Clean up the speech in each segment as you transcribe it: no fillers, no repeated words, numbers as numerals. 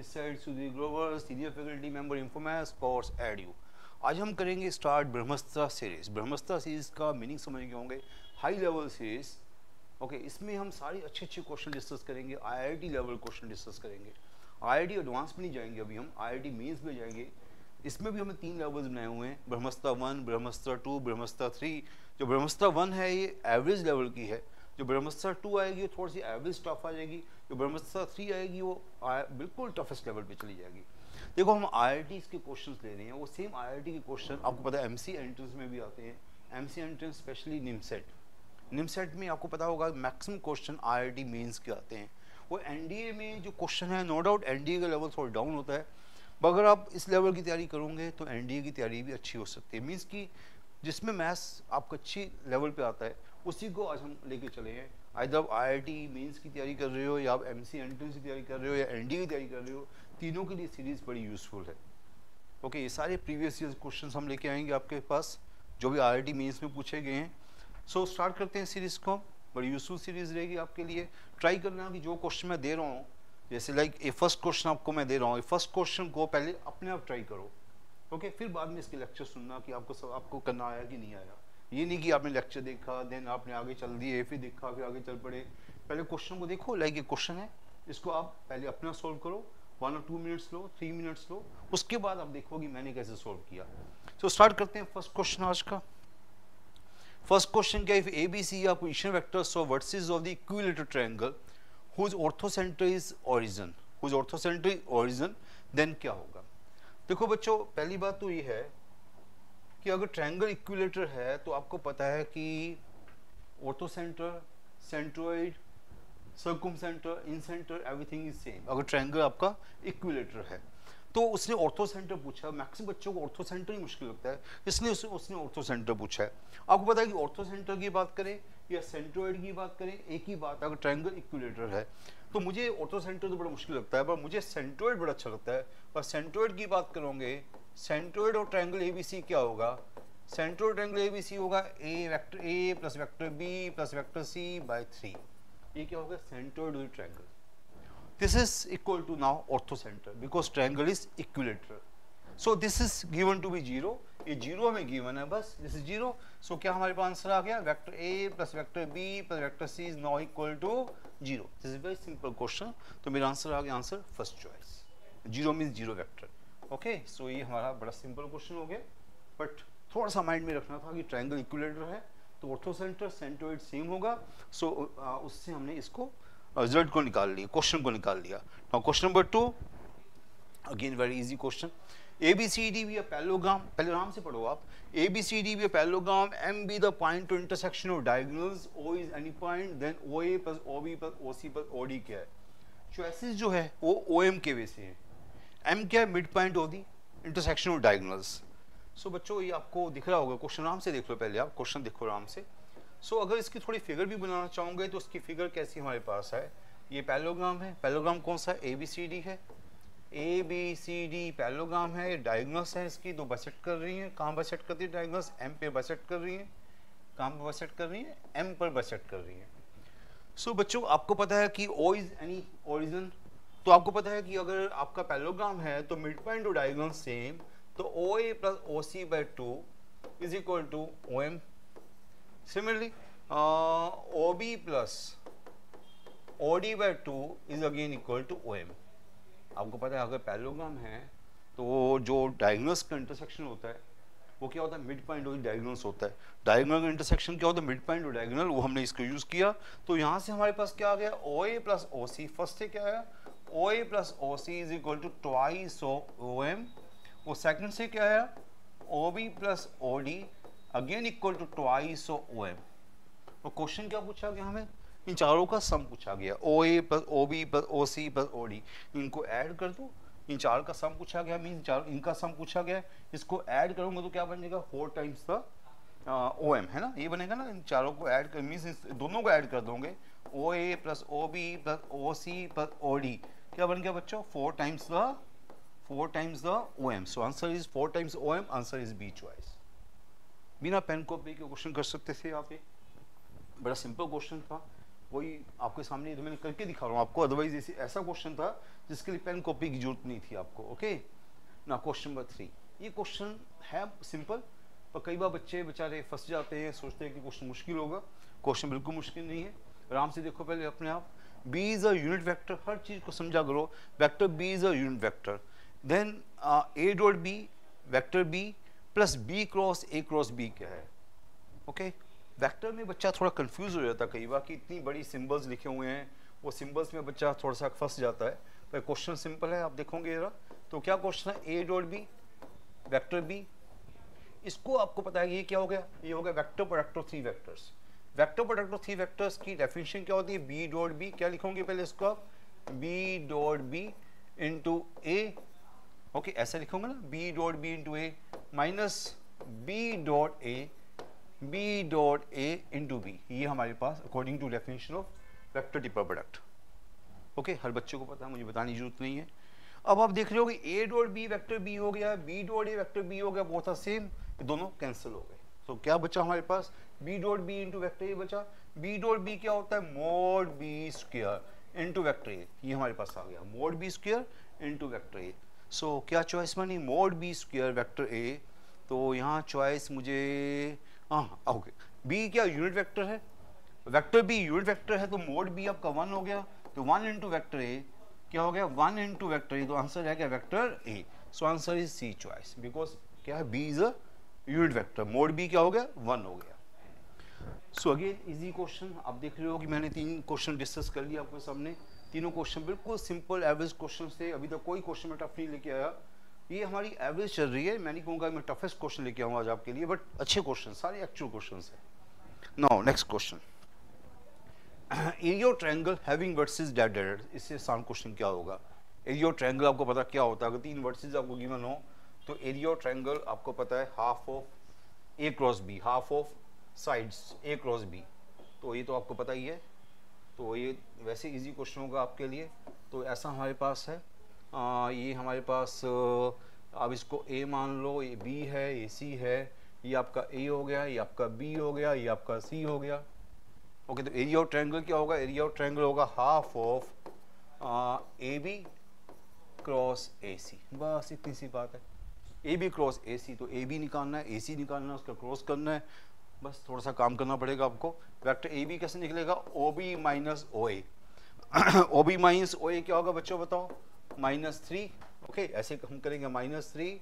This side Sudhir Grover, senior faculty member Infomaths course edu. आज हम करेंगे start Brahmastra series. Brahmastra series का मीनिंग समझ गए होंगे, हाई लेवल सीरीज। ओके, इसमें हम सारे अच्छे अच्छे क्वेश्चन डिस्कस करेंगे, आईआईटी लेवल क्वेश्चन डिस्कस करेंगे। आईआईटी एडवांस में नहीं जाएंगे, अभी हम आईआईटी मेंस में जाएंगे। इसमें भी हमें 3 लेवल्स बनाए हुए हैं, ब्रह्मस्त्र 1, ब्रह्मस्त्र 2, ब्रह्मस्त्र 3। जो ब्रह्मस्त्र 1 है ये एवरेज लेवल की है, जो ब्रह्मस्त्र 2 आएगी वो थोड़ी सी एवरेज टफ आ जाएगी, जो ब्रह्मस्त्र 3 आएगी वो बिल्कुल टफेस्ट लेवल पे चली जाएगी। देखो, हम आईआईटी के क्वेश्चंस ले रहे हैं, वो सेम आईआईटी के क्वेश्चन आपको पता है एमसी एंट्रेंस में भी आते हैं। एमसी एंट्रेंस स्पेशली निमसेट में आपको पता होगा मैक्सिमम क्वेश्चन आईआईटी मेंस के आते हैं। वो एनडीए में जो क्वेश्चन है, नो डाउट एनडीए का लेवल थोड़ा डाउन होता है, पर अगर आप इस लेवल की तैयारी करोगे तो एनडीए की तैयारी भी अच्छी हो सकती है। मीन्स कि जिसमें मैथ्स आपका अच्छी लेवल पे आता है उसी को आज हम लेके चले हैं। आइदर आप आईआईटी मेंस की तैयारी कर रहे हो, या आप एमसी एंट्रेंस की तैयारी कर रहे हो, या एनडीए की तैयारी कर रहे हो, तीनों के लिए सीरीज बड़ी यूजफुल है। ओके, ये सारे प्रीवियस ईयर क्वेश्चन हम लेके आएंगे आपके पास, जो भी आईआईटी मेंस में पूछे गए हैं। सो स्टार्ट करते हैं सीरीज को। बड़ी यूजफुल सीरीज रहेगी आपके लिए। ट्राई करना कि जो क्वेश्चन मैं दे रहा हूँ, जैसे लाइक ए फर्स्ट क्वेश्चन आपको मैं दे रहा हूँ, फर्स्ट क्वेश्चन को पहले अपने आप ट्राई करो। ओके, फिर बाद में इसके लेक्चर सुनना कि आपको करना आया कि नहीं आया। ये नहीं कि आपने लेक्चर देखा देन आपने आगे चल दिए, फिर देखा फिर आगे चल पड़े। पहले क्वेश्चन को देखो, लाइक ये क्वेश्चन है, इसको आप पहले अपना सोल्व करो, 1 और 2 मिनट्स लो, 3 मिनट्स लो, उसके बाद आप देखो कि मैंने कैसे सोल्व किया। तो स्टार्ट करते हैं फर्स्ट क्वेश्चन आज का। फर्स्ट क्वेश्चन क्या है, if ABC are position vectors of vertices of the equilateral triangle whose orthocenter is origin, then क्या होगा। देखो बच्चों, पहली बात तो ये है कि अगर ट्रायंगल इक्विलेटर है तो आपको पता है कि orthocenter, centroid, circumcenter, incenter, everything is same. अगर ट्रायंगल आपका इक्विलेटर है तो उसने ऑर्थोसेंटर पूछा। मैक्सिमम बच्चों को ऑर्थोसेंटर ही मुश्किल लगता है, इसलिए उसने ऑर्थोसेंटर पूछा है। आपको पता है कि ऑर्थोसेंटर की बात करें या सेंट्रोइड की बात करें, एक ही बात। अगर ट्रायंगल इक्विलेटर है तो मुझे ऑर्थोसेंटर तो बड़ा मुश्किल लगता है, पर मुझे सेंट्रोइड बड़ा अच्छा लगता है। पर सेंट्रोइड की बात करोगे, सेंट्रोइड और ट्रायंगल एबीसी क्या होगा, सेंट्रोइड ट्रायंगल एबीसी होगा A vector A plus vector B plus vector C by 3। ये क्या होगा, centroid triangle. This is equal to now orthocenter because triangle is equilateral. So this is given to be 0. ये 0 हमें given है बस, this is 0. So क्या हमारे पास answer आ गया, vector A plus vector B plus vector C is now equal to 0. This is very simple question. तो मेरा आंसर आ गया, answer first choice. 0 means 0 vector. Okay, so ये हमारा बड़ा सिंपल क्वेश्चन हो गया, बट थोड़ा सा माइंड में रखना था कि ट्रायंगल इक्विलेटरल है तो ऑर्थोसेंटर सेंट्रोइड सेम होगा। सो उससे हमने इसको रिजल्ट को निकाल लिया, क्वेश्चन को निकाल लिया। Now question number 2, again very easy question. ABCD भी पैरेललोग्राम, पहले आराम से पढ़ो आप। ABCD भी parallelogram, M be the point to intersection of diagonals, O is any point, then OA plus OB plus OC plus OD क्या है। Choices जो है वो OM के वे से है। M क्या है, mid point of the intersection of diagonals. So बच्चों ये आपको दिख रहा होगा, क्वेश्चन आराम से देख लो, पहले आप क्वेश्चन देखो आराम से। सो अगर इसकी थोड़ी फिगर भी बनाना चाहोगे तो उसकी फिगर कैसी हमारे पास है, ये पैरेललोग्राम है। पैरेललोग्राम कौन सा है, ABCD है। ABCD पैरेललोग्राम है, डायगोनल्स है इसकी, दो बसेट कर रही हैं। कहाँ बसेट करती है डायगोनल्स, M पे बसेट कर रही हैं। कहाँ पे बसेट कर रही हैं, M पर बसेट कर रही हैं। सो बच्चों आपको पता है कि O इज एनी ओरिजिन, तो आपको पता है कि अगर आपका पैरेललोग्राम है तो mid point two diagonal same, तो OA plus OC by 2 is equal to OM। Similarly, OB plus OD by 2 is again equal to OM। आपको पता है अगर पैरेललोग्राम है तो जो डायगोनल्स का इंटरसेक्शन होता है वो क्या होता है, मिड पॉइंट ऑफ डायगोनल्स होता है। डायगोनल का इंटरसेक्शन क्या होता है, मिड पॉइंट ऑफ डायगोनल, वो हमने इसको यूज किया। तो यहाँ से हमारे पास क्या आ गया, OA प्लस OC। फर्स्ट से क्या आया, OA plus OC is equal to twice of OM। और सेकंड से क्या आया, OB plus OD again equal to twice of OM। तो क्वेश्चन क्या पूछा गया हमें, इन चारों का सम पूछा गया, OA प्लस OB प्लस OC प्लस OD, इनको ऐड कर दो, इन चार का सम पूछा गया, मीन चार इनका सम पूछा गया, इसको ऐड करूंगा तो क्या बनेगा, 4 टाइम्स द OM है ना, ये बनेगा ना। इन चारों को ऐड कर, मीन दोनों को ऐड कर दोगे, OA प्लस OB प्लस OC प्लस OD क्या बन गया बच्चों, 4 times the OM। So answer is 4 times OM, answer is B choice. बिना पेन कॉपी के क्वेश्चन कर सकते थे आप, ये बड़ा सिंपल क्वेश्चन था। वही आपके सामने तो मैंने करके दिखा रहा हूँ आपको, अदरवाइज ऐसा क्वेश्चन था जिसके लिए पेन कॉपी की जरूरत नहीं थी आपको। ओके ना, क्वेश्चन नंबर 3, ये क्वेश्चन है सिंपल, पर कई बार बच्चे बेचारे फंस जाते हैं, सोचते हैं कि क्वेश्चन मुश्किल होगा। क्वेश्चन बिल्कुल मुश्किल नहीं है, आराम से देखो पहले अपने आप। B is a unit vector, हर चीज को समझा करो। Vector B is a unit vector, then A dot B, vector B plus B cross A cross B क्या है। ओके वेक्टर में बच्चा थोड़ा कंफ्यूज हो जाता है कई बार कि इतनी बड़ी सिंबल्स लिखे हुए हैं, वो सिंबल्स में बच्चा थोड़ा सा फंस जाता है। पर क्वेश्चन सिंपल है, आप देखोगे जरा तो क्या क्वेश्चन है, A dot B vector B, इसको आपको पता है ये क्या हो गया, ये हो गया vector product of 3 vectors. Vector product of 3 vectors की डेफिनेशन क्या होती है, बी डॉट बी, क्या लिखोगे पहले इसको, B dot B into A. Okay ऐसा लिखोगे ना, B dot B into A minus B dot A, B dot A into B, ये हमारे पास according to definition of vector triple product. Okay हर बच्चे को पता है, मुझे बताने की जरूरत नहीं है। अब आप देख रहे हो कि A dot B vector B हो गया, B dot A vector B हो गया, बहुत सेम, दोनों कैंसिल हो गए। तो क्या बचा हमारे पास, B dot B into vector A बचा। बी डॉट बी क्या होता है, mod B square into vector A, ये हमारे पास आ गया, mod B square into vector A. So क्या चॉइस बनी, mod B square vector A. तो यहाँ चॉइस मुझे ओके, बी क्या यूनिट वेक्टर है, वेक्टर बी यूनिट वेक्टर है, तो मोड बी आपका 1 हो गया, तो 1 इंटू वेक्टर ए क्या हो गया, 1 इंटू वेक्टर ए, तो आंसर है क्या, vector A. So answer is C choice, because क्या है, B is a unit vector, mod B क्या हो गया, 1 हो गया। सो अगेन इजी क्वेश्चन, आप देख रहे हो कि मैंने 3 क्वेश्चन डिस्कस कर लिया आपके सामने, तीनों क्वेश्चन बिल्कुल सिंपल एवरेज क्वेश्चन थे, अभी तक कोई क्वेश्चन में टफ नहीं लेके आया। ये हमारी एवरेज चल रही है, मैं नहीं कहूँगा मैं टफेस्ट क्वेश्चन लेके आऊँगा आज आपके लिए, बट अच्छे क्वेश्चन, सारे एक्चुअल क्वेश्चन है। Now next question, area triangle having versus dead dead, इससे आसान क्वेश्चन क्या होगा। एरिया ट्रायंगल आपको पता क्या होता है, अगर 3 वर्सेस आपको गिवन हो तो एरिया ट्रायंगल आपको पता है half of A cross B, half of sides A cross B, तो ये तो आपको पता ही है। तो ये वैसे इजी क्वेश्चन होगा आपके लिए। तो ऐसा हमारे पास है, ये हमारे पास आप इसको ए मान लो, ये बी है, ये सी है, ये आपका ए हो गया, ये आपका बी हो गया, ये आपका सी हो गया। ओके तो एरिया ऑफ ट्रायंगल क्या होगा, एरिया ऑफ ट्रायंगल होगा half of A B cross A C, बस इतनी सी बात है। ए बी क्रॉस ए सी, तो ए बी निकालना है, ए सी निकालना है, उसका क्रॉस करना है, बस थोड़ा सा काम करना पड़ेगा आपको। वेक्टर ए बी कैसे निकलेगा, O B minus O A, O B minus O A क्या होगा बच्चों बताओ, -3। ओके ऐसे हम करेंगे, -3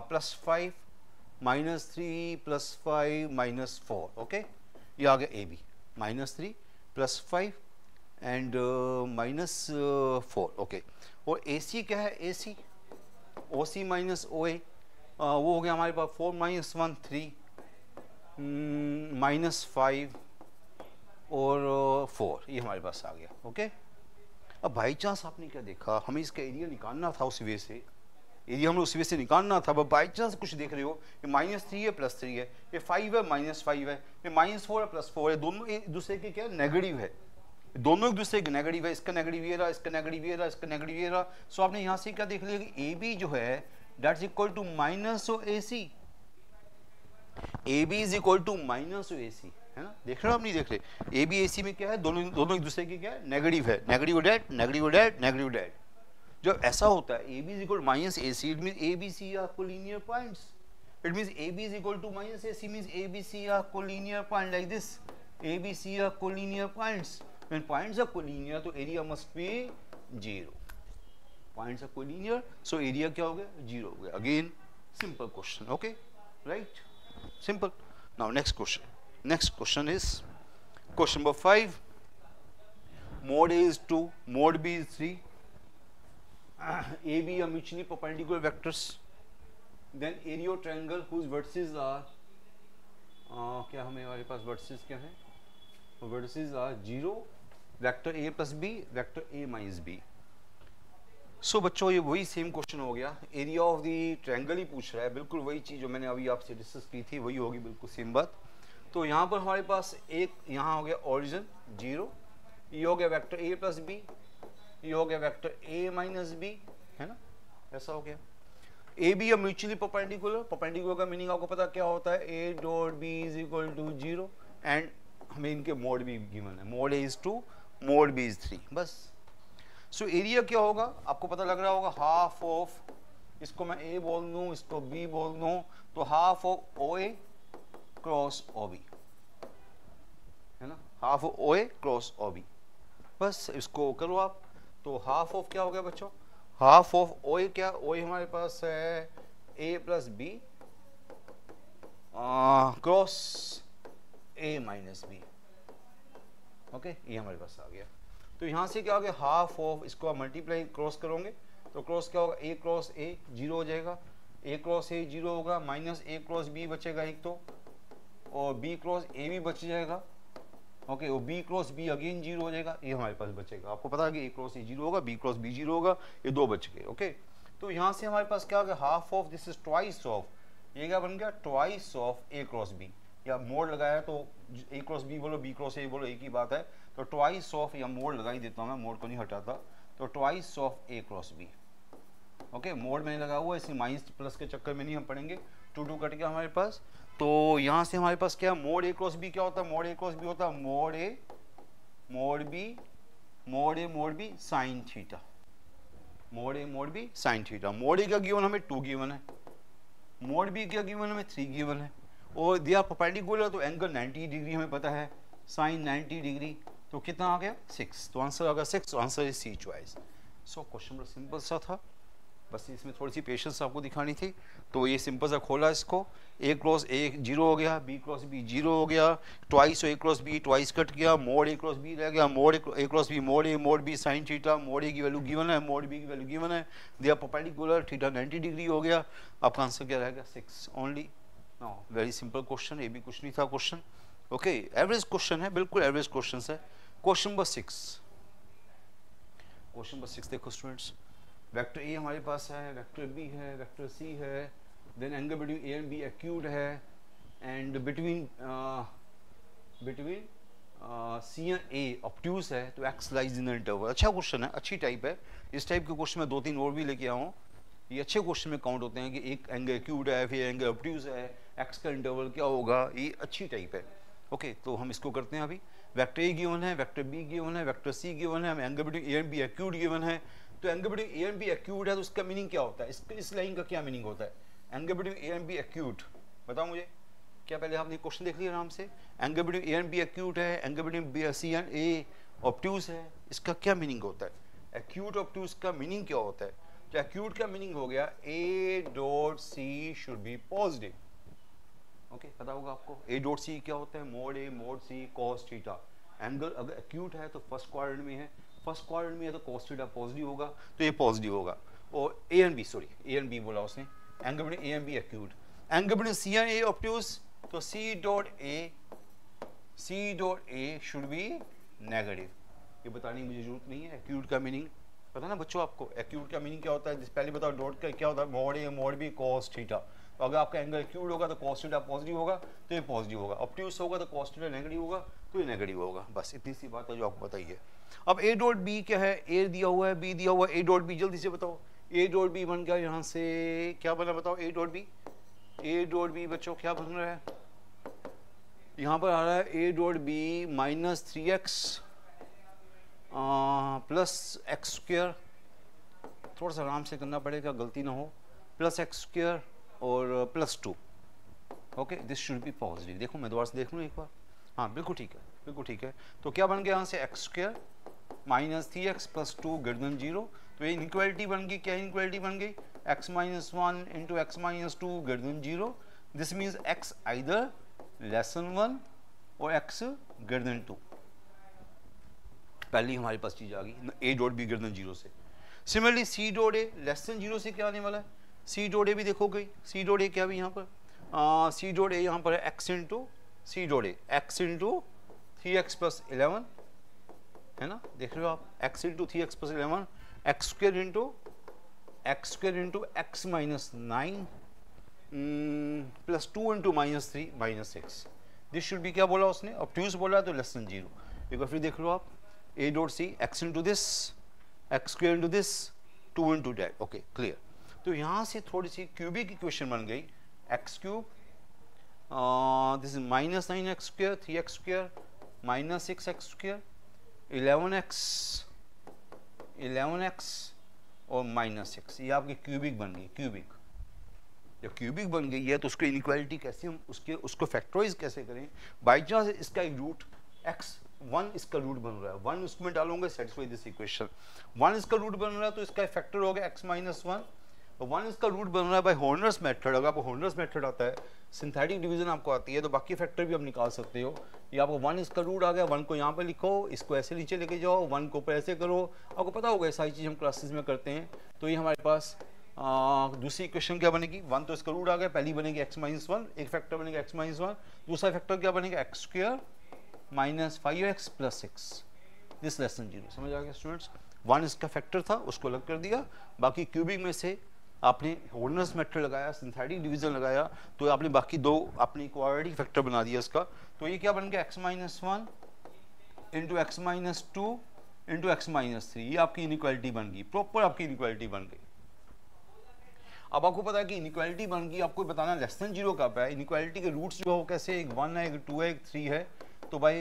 प्लस 5, -3 प्लस 5 -4, ओके ये आ गया A B, -3 plus 5 and -4, okay. और ए सी क्या है, ए सी ओ सी माइनस ओ ए, वो हो गया हमारे पास 4 - 1 3 -5 और 4, ये हमारे पास आ गया। ओके अब बाई चांस आपने क्या देखा, हमें इसका एरिया निकालना था, उस वे से एरिया हमें उस वे से निकालना था, बट बाई चांस कुछ देख रहे हो, ये -3 है +3 है, ये 5 है -5 है, ये -4 है +4 है, दोनों एक दूसरे के क्या नेगेटिव है, दोनों एक दूसरे के नेगेटिव है, इसका नेगेटिव ये रहा, इसका नेगेटिव ये रहा, इसका नेगेटिव ये रहा। सो आपने यहाँ से क्या देख लिया कि ए बी जो है that's equal to minus O A C, A B is equal to minus O A C, है ना, देख रहे हो आप नहीं देख रहे, ए बी ए सी में क्या है, दोनों एक दूसरे के क्या है, नेगेटिव है, negative date negative date negative date. जब ऐसा होता है A B is equal minus A C, it mean A B C are collinear points, it means A B is equal to minus A C means A B C are collinear point like this, A B C are collinear points. When points are collinear, तो area must be 0. Points are collinear, so area क्या हो गया, 0 हो गया। Again, simple question, okay, right? Simple. Now next question. Next question is question number 5. Mode A is 2, mode B is 3. A, B are mutually perpendicular vectors. Then area of triangle whose vertices are क्या हमें हमारे पास vertices क्या है? Vertices are 0, vector A plus B, vector A minus B. So बच्चों ये वही same question हो गया, एरिया ऑफ द ट्रायंगल ही पूछ रहा है, बिल्कुल वही चीज़ जो मैंने अभी आपसे डिस्कस की थी वही होगी, बिल्कुल सेम बात। तो यहाँ पर हमारे पास एक यहाँ हो गया ओरिजिन 0, ये हो गया वेक्टर ए प्लस बी, ये हो गया वेक्टर ए माइनस बी, है ना, ऐसा हो गया। ए बी या म्यूचुअली परपेंडिकुलर, परपेंडिकुलर का मीनिंग आपको पता क्या होता है, A dot B is equal to 0 and हमें इनके मोड भी गिवन है, mod A is 2, mod B is 3, बस। सो एरिया क्या होगा आपको पता लग रहा होगा, हाफ ऑफ, इसको मैं ए बोल दूं, इसको बी बोल दूं, तो half of O A cross O B, है ना, half of O A cross O B, बस इसको करो आप। तो हाफ ऑफ क्या हो गया बच्चों, हाफ ऑफ ओ ए, क्या ओ ए हमारे पास है A plus B cross A minus B, okay, ये हमारे पास आ गया। तो यहां से क्या हो गया, हाफ ऑफ, इसको आप मल्टीप्लाई क्रॉस करोगे तो क्रॉस क्या होगा, ए क्रॉस ए 0 हो जाएगा, ए क्रॉस ए 0 होगा, माइनस ए क्रॉस बी बचेगा एक तो, और बी क्रॉस ए भी बच जाएगा, ओके, वो बी क्रॉस बी अगेन 0 हो जाएगा, ये हमारे पास बचेगा। आपको पता है कि ए क्रॉस ए 0 होगा, बी क्रॉस बी 0 होगा, ये 2 बच गए, ओके। तो यहाँ से हमारे पास क्या हो गया, half of, this is twice of, ये क्या बन गया, twice of A cross B, या मोड लगाया तो ए क्रॉस बी बोलो, बी क्रॉस ए बोलो, एक ही बात है, तो ट्वाइस ऑफ, या मोड लगा ही देता हूँ मैं, मोड को नहीं हटाता, तो twice of A cross B, okay, mod मैंने लगा हुआ है, इसलिए माइनस प्लस के चक्कर में नहीं हम पढ़ेंगे, 2 कट गया हमारे पास। तो यहाँ से हमारे पास क्या, मोड ए क्रॉस बी क्या होता है, मोड ए क्रॉस बी होता है mod A mod B, mod A mod B sine theta, mod A mod B sine theta. Mod A का गिवन हमें 2 गिवन है, मोड बी का गिवन हमें 3 गिवन है, और दिया परपेंडिकुलर, तो एंगल 90 डिग्री हमें पता है, साइन 90 डिग्री, तो कितना आ गया 6, तो आंसर आ गया 6, तो answer is C choice. So question बड़ा सिंपल सा था, बस इसमें थोड़ी सी पेशेंस आपको दिखानी थी। तो ये सिंपल सा खोला इसको, ए क्रॉस ए 0 हो गया, बी क्रॉस बी 0 हो गया, twice A cross B twice cut गया, मोड ए क्रॉस बी रह गया, mod A cross B mod A mod B sine theta, mod A की वैल्यू गिवन है, मोड बी की वैल्यू गिवन है, दिया परपेंडिकुलर, थीटा 90 डिग्री हो गया, आपका आंसर क्या रहेगा 6 only. No, very simple question, ये भी कुछ नहीं था क्वेश्चन, ओके, एवरेज क्वेश्चन है, बिल्कुल एवरेज क्वेश्चन है। क्वेश्चन नंबर 6, क्वेश्चन नंबर 6 देखो स्टूडेंट्स, वेक्टर ए हमारे पास है, वेक्टर बी है, वेक्टर सी है, then angle between A and B acute है, and between C and A obtuse है, तो X lies in the interval. अच्छा क्वेश्चन है, अच्छी टाइप है, इस टाइप के क्वेश्चन में 2-3 और भी लेके आऊँ, ये अच्छे क्वेश्चन में काउंट होते हैं कि एक एंगल एक्यूट है, फिर एंगल ऑब्ट्यूज है, एक्स का इंटरवल क्या होगा, ये अच्छी टाइप है, ओके। तो हम इसको करते हैं अभी, वेक्टर ए गिवन है, वेक्टर बी गिवन है, वेक्टर सी गिवन है, हमें angle between A and B acute given है, तो angle between A and B acute है, तो उसका मीनिंग क्या होता है, इस लाइन का क्या मीनिंग होता है, angle between A and B acute, बताओ मुझे, क्या पहले आपने क्वेश्चन देख लिया आराम से, angle between A and B acute है, angle between C and A obtuse है, इसका क्या मीनिंग होता है, एक्यूट ऑब्ट्यूज का मीनिंग क्या होता है, तो एक्यूट का मीनिंग हो गया A dot C should be positive, okay, पता होगा आपको, ए डॉट सी क्या होता है, mod A mod C cos theta, angle अगर एक्यूट है तो फर्स्ट क्वाड्रेंट में है, फर्स्ट क्वाड्रेंट में है तो कॉस थीटा पॉजिटिव होगा, तो ये पॉजिटिव होगा, और A and B, sorry A and B बोला उसने, angle between A and B acute, angle between C and A obtuse, तो C dot A should be negative, ये बताने की मुझे जरूरत नहीं है, एक्यूट का मीनिंग पता ना बच्चों आपको, एक्यूट का मीनिंग क्या होता है, पहले बताओ, डॉट का क्या होता है, mod A mod B cos theta, तो अगर आपका एंगल एक्यूट होगा तो कॉस थीटा पॉजिटिव होगा, तो ये पॉजिटिव होगा, ऑब्ट्यूज होगा तो कॉस थीटा नेगेटिव होगा, तो ये नेगेटिव होगा, बस इतनी सी बात है जो आपको बताइए। अब ए डॉट बी क्या है, ए दिया हुआ है, बी दिया हुआ है, ए डॉट बी जल्दी से बताओ, ए डॉट बी बन गया, यहाँ से क्या बना बताओ, ए डॉट बी बच्चों क्या बन रहा है, यहाँ पर आ रहा है A dot B minus 3x plus X square, थोड़ा सा आराम से करना पड़ेगा गलती ना हो, प्लस एक्स स्क्वायर और plus 2, okay, this should be positive. देखो मैं दोबारा से देख लूँ एक बार, हाँ बिल्कुल ठीक है, बिल्कुल ठीक है। तो क्या बन गया यहाँ से, x square minus 3x plus 2 greater than 0, तो ये इनइक्वालिटी बन गई, क्या इनइक्वालिटी बन गई, x minus 1 into X minus 2 greater than 0, this means x either less than 1 और x ग्रेटर देन 2, पहली हमारे पास चीज आ गई, A dot B greater than 0 से। Similarly C dot A less than 0 से क्या आने वाला है, सी डॉट ए भी देखो गई, सी डॉट ए क्या भी यहाँ पर, सी डॉट ए यहाँ पर है X into C dot A, X into 3x plus 11, है ना, देख रहे हो आप, x into 3x plus 11, X square into X minus 9 plus 2 into minus 3 minus 6, this should be, क्या बोला उसने, ऑब्ट्यूज बोला तो लेस देन 0। एक बार फिर देख लो आप, A dot C X into this, X square into this, 2 into that, okay clear. तो यहाँ से थोड़ी सी क्यूबिक इक्वेशन बन गई, X cube, this is minus 9x स्क्वायर 3x स्क्वायर माइनस 6x², 11x और माइनस 6, ये आपकी क्यूबिक बन गई। क्यूबिक जब क्यूबिक बन गई है तो उसको इनइक्वालिटी कैसे हम उसको फैक्टराइज कैसे करें। बाई चांस इसका एक रूट x1 इसका रूट बन रहा है, 1 उसमें डालूंगा, सेटिस्फाई दिस इक्वेशन। 1 इसका रूट बन रहा है तो इसका फैक्टर हो गया x माइनस 1, और 1 इसका रूट बन रहा है बाय हॉर्नर्स मेथड। अगर आपको हॉर्नर्स मेथड आता है, सिंथेटिक डिवीजन आपको आती है, तो बाकी फैक्टर भी आप निकाल सकते हो। ये आपको 1 इसका रूट आ गया, 1 को यहाँ पे लिखो, इसको ऐसे नीचे लेके जाओ, 1 को ऊपर ऐसे करो, आपको पता होगा सारी चीज़ हम क्लासेस में करते हैं। तो ये हमारे पास दूसरी इक्वेशन क्या बनेगी, 1 तो इसका रूट आ गया, पहली बनेगी x माइनस 1, एक फैक्टर बनेगा x माइनस 1, दूसरा फैक्टर क्या बनेगा x² minus 5x plus 6, this lesson 0। समझ आ गया स्टूडेंट्स। 1 इसका फैक्टर था, उसको अलग कर दिया, बाकी क्यूबिक में से आपने हॉर्नर्स मेथड लगाया, सिंथेटिक डिवीजन लगाया, तो आपने बाकी दो आपने क्वाड्रेटिक फैक्टर बना दिया इसका। तो ये क्या बन गया x minus 1 into X minus 2 into X minus 3, ये आपकी इनइक्वालिटी बन गई, प्रॉपर आपकी इनइक्वालिटी बन गई। अब आपको पता है कि इनइक्वालिटी बन गई, आपको बताना लेस देन 0 कब है। इनइक्वालिटी के रूट्स जो हो कैसे, एक 1 है, एक 2 है, एक 3 है। तो भाई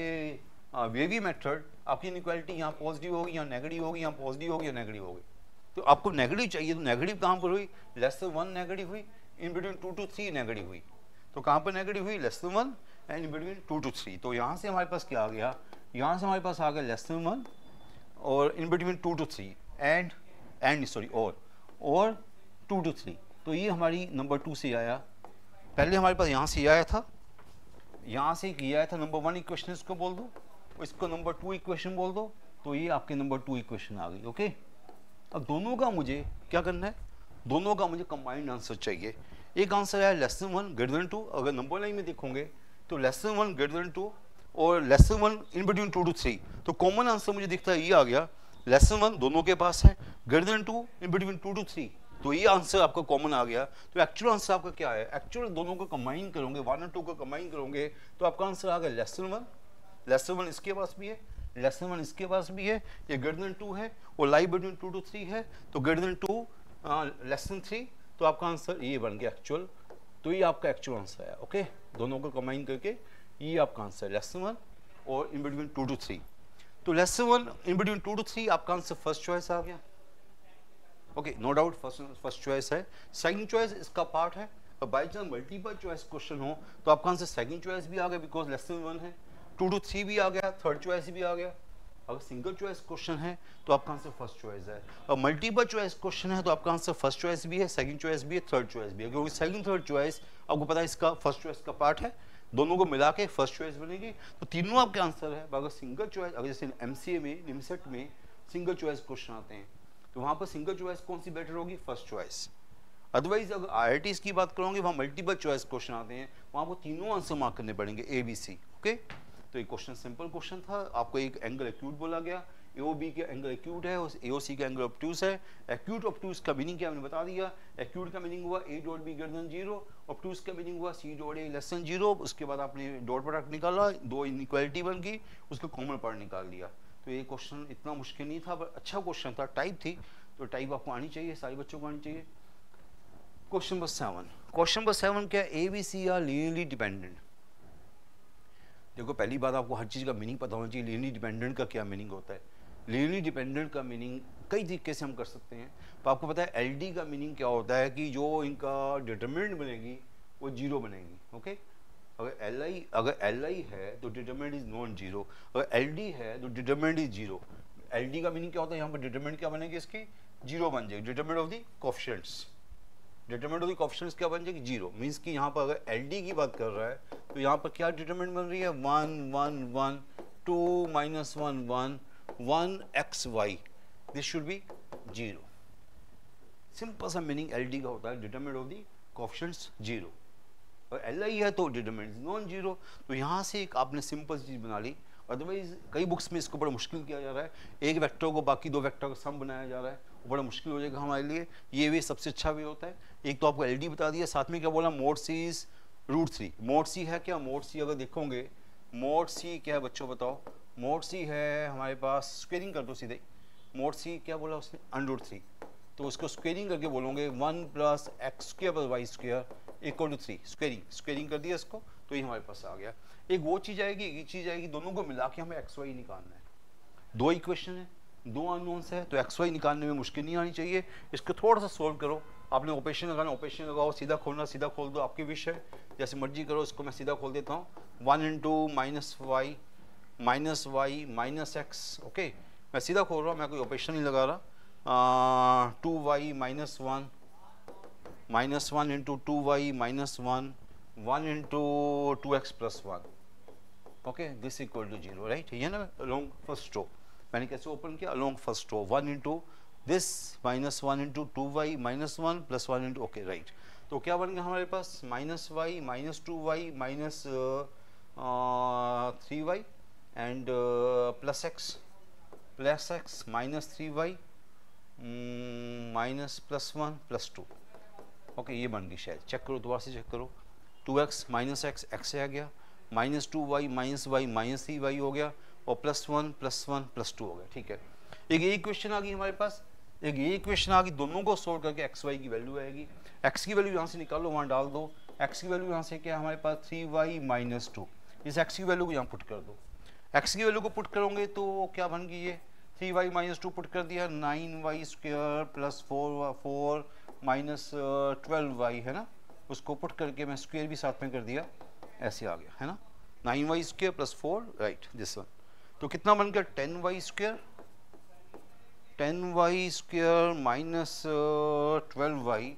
वेवी मेथड आपकी इनइक्वालिटी यहाँ पॉजिटिव होगी, यहाँ नेगेटिव होगी, यहाँ पॉजिटिव होगी, यहाँ नेगेटिव होगी। तो आपको नेगेटिव चाहिए, तो नेगेटिव कहाँ पर हुई, लेस देन 1 नेगेटिव हुई, इन बिटवीन 2 to 3 नेगेटिव हुई। तो कहाँ पर नेगेटिव हुई, less than 1 and in between 2 to 3। तो यहाँ से हमारे पास क्या आ गया, यहाँ से हमारे पास आ गया लेस देन 1 और इन बिटवीन 2 to 3 और 2 to 3। तो ये हमारी नंबर 2 से आया, पहले हमारे पास यहाँ से आया था, यहाँ से किया था नंबर 1 इक्वेशन इसको बोल दो, इसको नंबर 2 इक्वेशन बोल दो, तो ये आपके नंबर 2 इक्वेशन आ गई। ओके, अब दोनों का मुझे क्या करना है, दोनों का मुझे कंबाइंड आंसर चाहिए। एक आंसर है लेस देन 1 ग्रेटर देन 2, अगर नंबर लाइन में देखोगे तो लेस देन 1 ग्रेटर देन 2 और less than 1 in between 2 to 3। तो कॉमन आंसर मुझे दिखता है ये आ गया, लेस देन 1 दोनों के पास है, greater than 2 in between 2 to 3। तो ये आंसर आपका कॉमन आ गया। तो एक्चुअल आंसर आपका क्या है, एक्चुअल दोनों को कंबाइन करोगे, 1 और 2 को कंबाइन करोगे तो आपका आंसर आ गया लेस देन 1। लेस देन 1 इसके पास भी है, लेस देन 1 इसके पास भी है, ये ग्रेटर देन 2 है और लाई बिटवीन 2 to 3 है, तो ग्रेटर देन 2 लेस देन 3। तो आपका आंसर ये बन गया एक्चुअल। तो ये आपका एक्चुअल आंसर है। ओके, दोनों को कंबाइन करके ये आपका आंसर है लेस देन 1 और इन बिटवीन 2 to 3। तो less than 1 in between 2 to 3 आपका आंसर फर्स्ट चॉइस आ गया। Okay, no doubt first choice है। सेकंड चॉइस इसका पार्ट है, और by chance multiple choice question हो तो आपका आंसर सेकंड चॉइस भी आ गया, बिकॉज लेस देन 1 है, 2 to 3 भी आ गया, थर्ड चॉइस भी आ गया। अगर सिंगल चॉइस क्वेश्चन है तो आपका आंसर फर्स्ट चॉइस है, और मल्टीपल चॉइस क्वेश्चन है तो आपका आंसर फर्स्ट चॉइस भी है, सेकंड चॉइस भी है, थर्ड चॉइस भी है। क्योंकि सेकंड थर्ड चॉइस आपको पता है इसका फर्स्ट चॉइस का पार्ट है, दोनों को मिला के फर्स्ट चॉइस बनेगी। तो तीनों आपके आंसर है। अगर सिंगल चॉइस, अगर जैसे MCA में, निमसेट में सिंगल चॉइस क्वेश्चन आते हैं तो वहाँ पर सिंगल चॉइस कौन सी बेटर होगी, फर्स्ट चॉइस। अदरवाइज अगर IITs की बात करोगे वहाँ मल्टीपल चॉइस क्वेश्चन आते हैं, वहाँ पर तीनों आंसर मार्क करने पड़ेंगे ABC। ओके, तो ये क्वेश्चन सिंपल क्वेश्चन था। आपको एक एंगल एक्यूट बोला गया, AOB के एंगल एक्यूट है, AOC का एंगल ऑब्ट्यूज है। एक्यूट ऑब्ट्यूज का मीनिंग क्या मैंने बता दिया, एक्यूट का मीनिंग हुआ A dot B greater than 0, obtuse का मीनिंग हुआ C dot A less than 0। उसके बाद आपने डॉट प्रोडक्ट निकाला, दो इनइक्वालिटी बन गई, उसका कॉमन पार्ट निकाल लिया। तो ये क्वेश्चन इतना मुश्किल नहीं था, पर अच्छा क्वेश्चन था, टाइप थी, तो टाइप आपको आनी चाहिए, सारे बच्चों को आनी चाहिए। क्वेश्चन नंबर 7, क्वेश्चन नंबर 7 क्या है, ABC आर लीनियरली डिपेंडेंट। देखो पहली बात आपको हर चीज़ का मीनिंग पता होना चाहिए, लीनियरली डिपेंडेंट का क्या मीनिंग होता है। लीनियरली डिपेंडेंट का मीनिंग कई तरीके से हम कर सकते हैं, तो आपको पता है LD का मीनिंग क्या होता है कि जो इनका डिटरमिनेंट बनेगी वो 0 बनेगी। ओके, अगर LI है तो डिटरमिनेंट इज नॉन 0, अगर LD है तो डिटरमिनेंट इज 0। LD का मीनिंग क्या होता है, यहाँ पर डिटरमिनेंट क्या बनेगी, इसकी 0 बन जाएगी, determinant of the coefficients. Determinant of the coefficients क्या बन जाएगी, 0। मींस कि यहाँ पर अगर LD की बात कर रहा है तो यहाँ पर क्या डिटरमिनेंट बन रही है, 1 1 1 2 -1 1 1 xy, this should be 0। Simple सा मीनिंग LD का होता है, डिटरमिनेंट ऑफ द कोएफिशिएंट्स 0, और LI है तो डिटरमिनेंट नॉन 0। तो यहाँ से एक आपने सिंपल चीज़ बना ली। अदरवाइज कई बुक्स में इसको बड़ा मुश्किल किया जा रहा है, एक वेक्टर को बाकी दो वेक्टर का सम बनाया जा रहा है, वो बड़ा मुश्किल हो जाएगा हमारे लिए। ये वे सबसे अच्छा वे होता है। एक तो आपको LD बता दिया, साथ में क्या बोला, mode C is √3। Mode C है क्या, मोड C अगर देखोगे, मोड C क्या है बच्चों बताओ, मोड C है हमारे पास, स्क्वेयरिंग कर दो सीधे, मोड C क्या बोला उसने, √3। तो उसको स्क्वेयरिंग करके बोलोगे 1 + x² + y² = 3। स्क्वेयरिंग कर दिया इसको, तो ये हमारे पास आ गया। एक वो चीज़ आएगी, एक चीज़ आएगी, दोनों को मिला के हमें एक्स वाई निकालना है। दो इक्वेशन है, दो अननोन्स है, तो एक्स वाई निकालने में मुश्किल नहीं आनी चाहिए। इसको थोड़ा सा सोल्व करो, आपने ऑपरेशन लगाना, ऑपरेशन लगाओ, सीधा खोलना सीधा खोल दो, आपकी विश है, जैसे मर्जी करो। इसको मैं सीधा खोल देता हूँ, 1 into minus Y minus X, okay. मैं सीधा खोल रहा हूँ, मैं कोई ऑपरेशन नहीं लगा रहा। 2y -1 into 2y -1 1 into 2x plus 1, okay, this equal to 0, right. ये ना अलोंग फर्स्ट रो मैंने कैसे ओपन किया, along first row, 1 into this -1 into 2y -1 plus 1 into, okay, right. तो क्या बन गया हमारे पास, -y -2y minus 3y and plus X -3y minus plus 1 plus 2, okay, ये बन गई शायद। चेक करो, दोबारा से चेक करो। 2x माइनस एक्स, एक्स से आ गया, -2y -3y हो गया, और +1 प्लस 2 हो गया, ठीक है। एक ये इक्वेशन आ गई हमारे पास, एक ये इक्वेशन आ गई, दोनों को सोल्व करके एक्स वाई की वैल्यू आएगी। एक्स की वैल्यू यहाँ से निकालो, वहाँ डाल दो। एक्स की वैल्यू यहाँ से क्या है हमारे पास, 3y -2, इस एक्स की वैल्यू को यहाँ पुट कर दो। एक्स की वैल्यू को पुट करोगे तो क्या बन गई ये, 3y -2 पुट कर दिया, 9y² प्लस 4 माइनस 12y है ना, उसको पुट करके मैं स्क्वायर भी साथ में कर दिया, ऐसे आ गया है ना, 9y² plus 4, right, this one. तो कितना बन गया, 10y² माइनस 12y,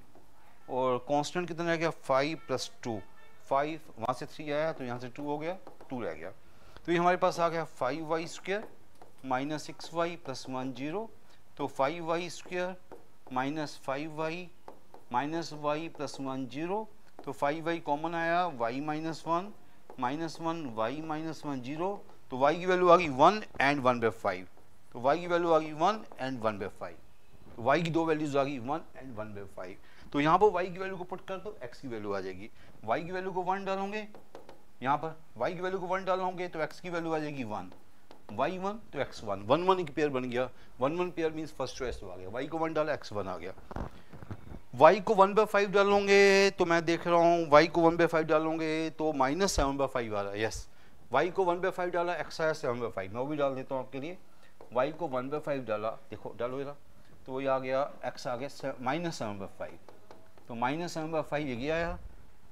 और कांस्टेंट कितना रह गया, 5 प्लस 2, 5 वहाँ से 3 आया तो यहाँ से 2 हो गया, 2 रह गया। तो ये हमारे पास आ गया 5y² माइनस 6y प्लस 1 0, तो 5y² minus 5y minus y plus 1 0, तो 5y कॉमन आया, y माइनस 1 y माइनस 1 0, तो y की वैल्यू आ गई 1 एंड 1/5, तो y की वैल्यू आ गई 1 एंड 1/5, तो y की दो वैल्यूज आ गई 1 एंड 1/5। तो यहाँ पर y की वैल्यू को पुट कर दो, x की वैल्यू आ जाएगी, y की वैल्यू को 1 डालोगे, यहाँ पर y की वैल्यू को 1 डालोगे तो x की वैल्यू आ जाएगी 1, y1 तो x1, 1 1 एक पेयर बन गया, 1 1 पेयर मीन्स फर्स्ट चॉइस आ गया, y को 1 डाला x1 आ गया। y को 1/5 डालोगे तो मैं देख रहा हूँ, y को 1/5 डालोगे तो -7/5 आ रहा है, यस, y को 1/5 डाला, x आया 7/5, मैं वो भी डाल देता हूँ आपके लिए। y को 1/5 डाला, देखो डालो जरा, तो ये आ गया, x आ गया -7/5, तो -7/5 ये आया,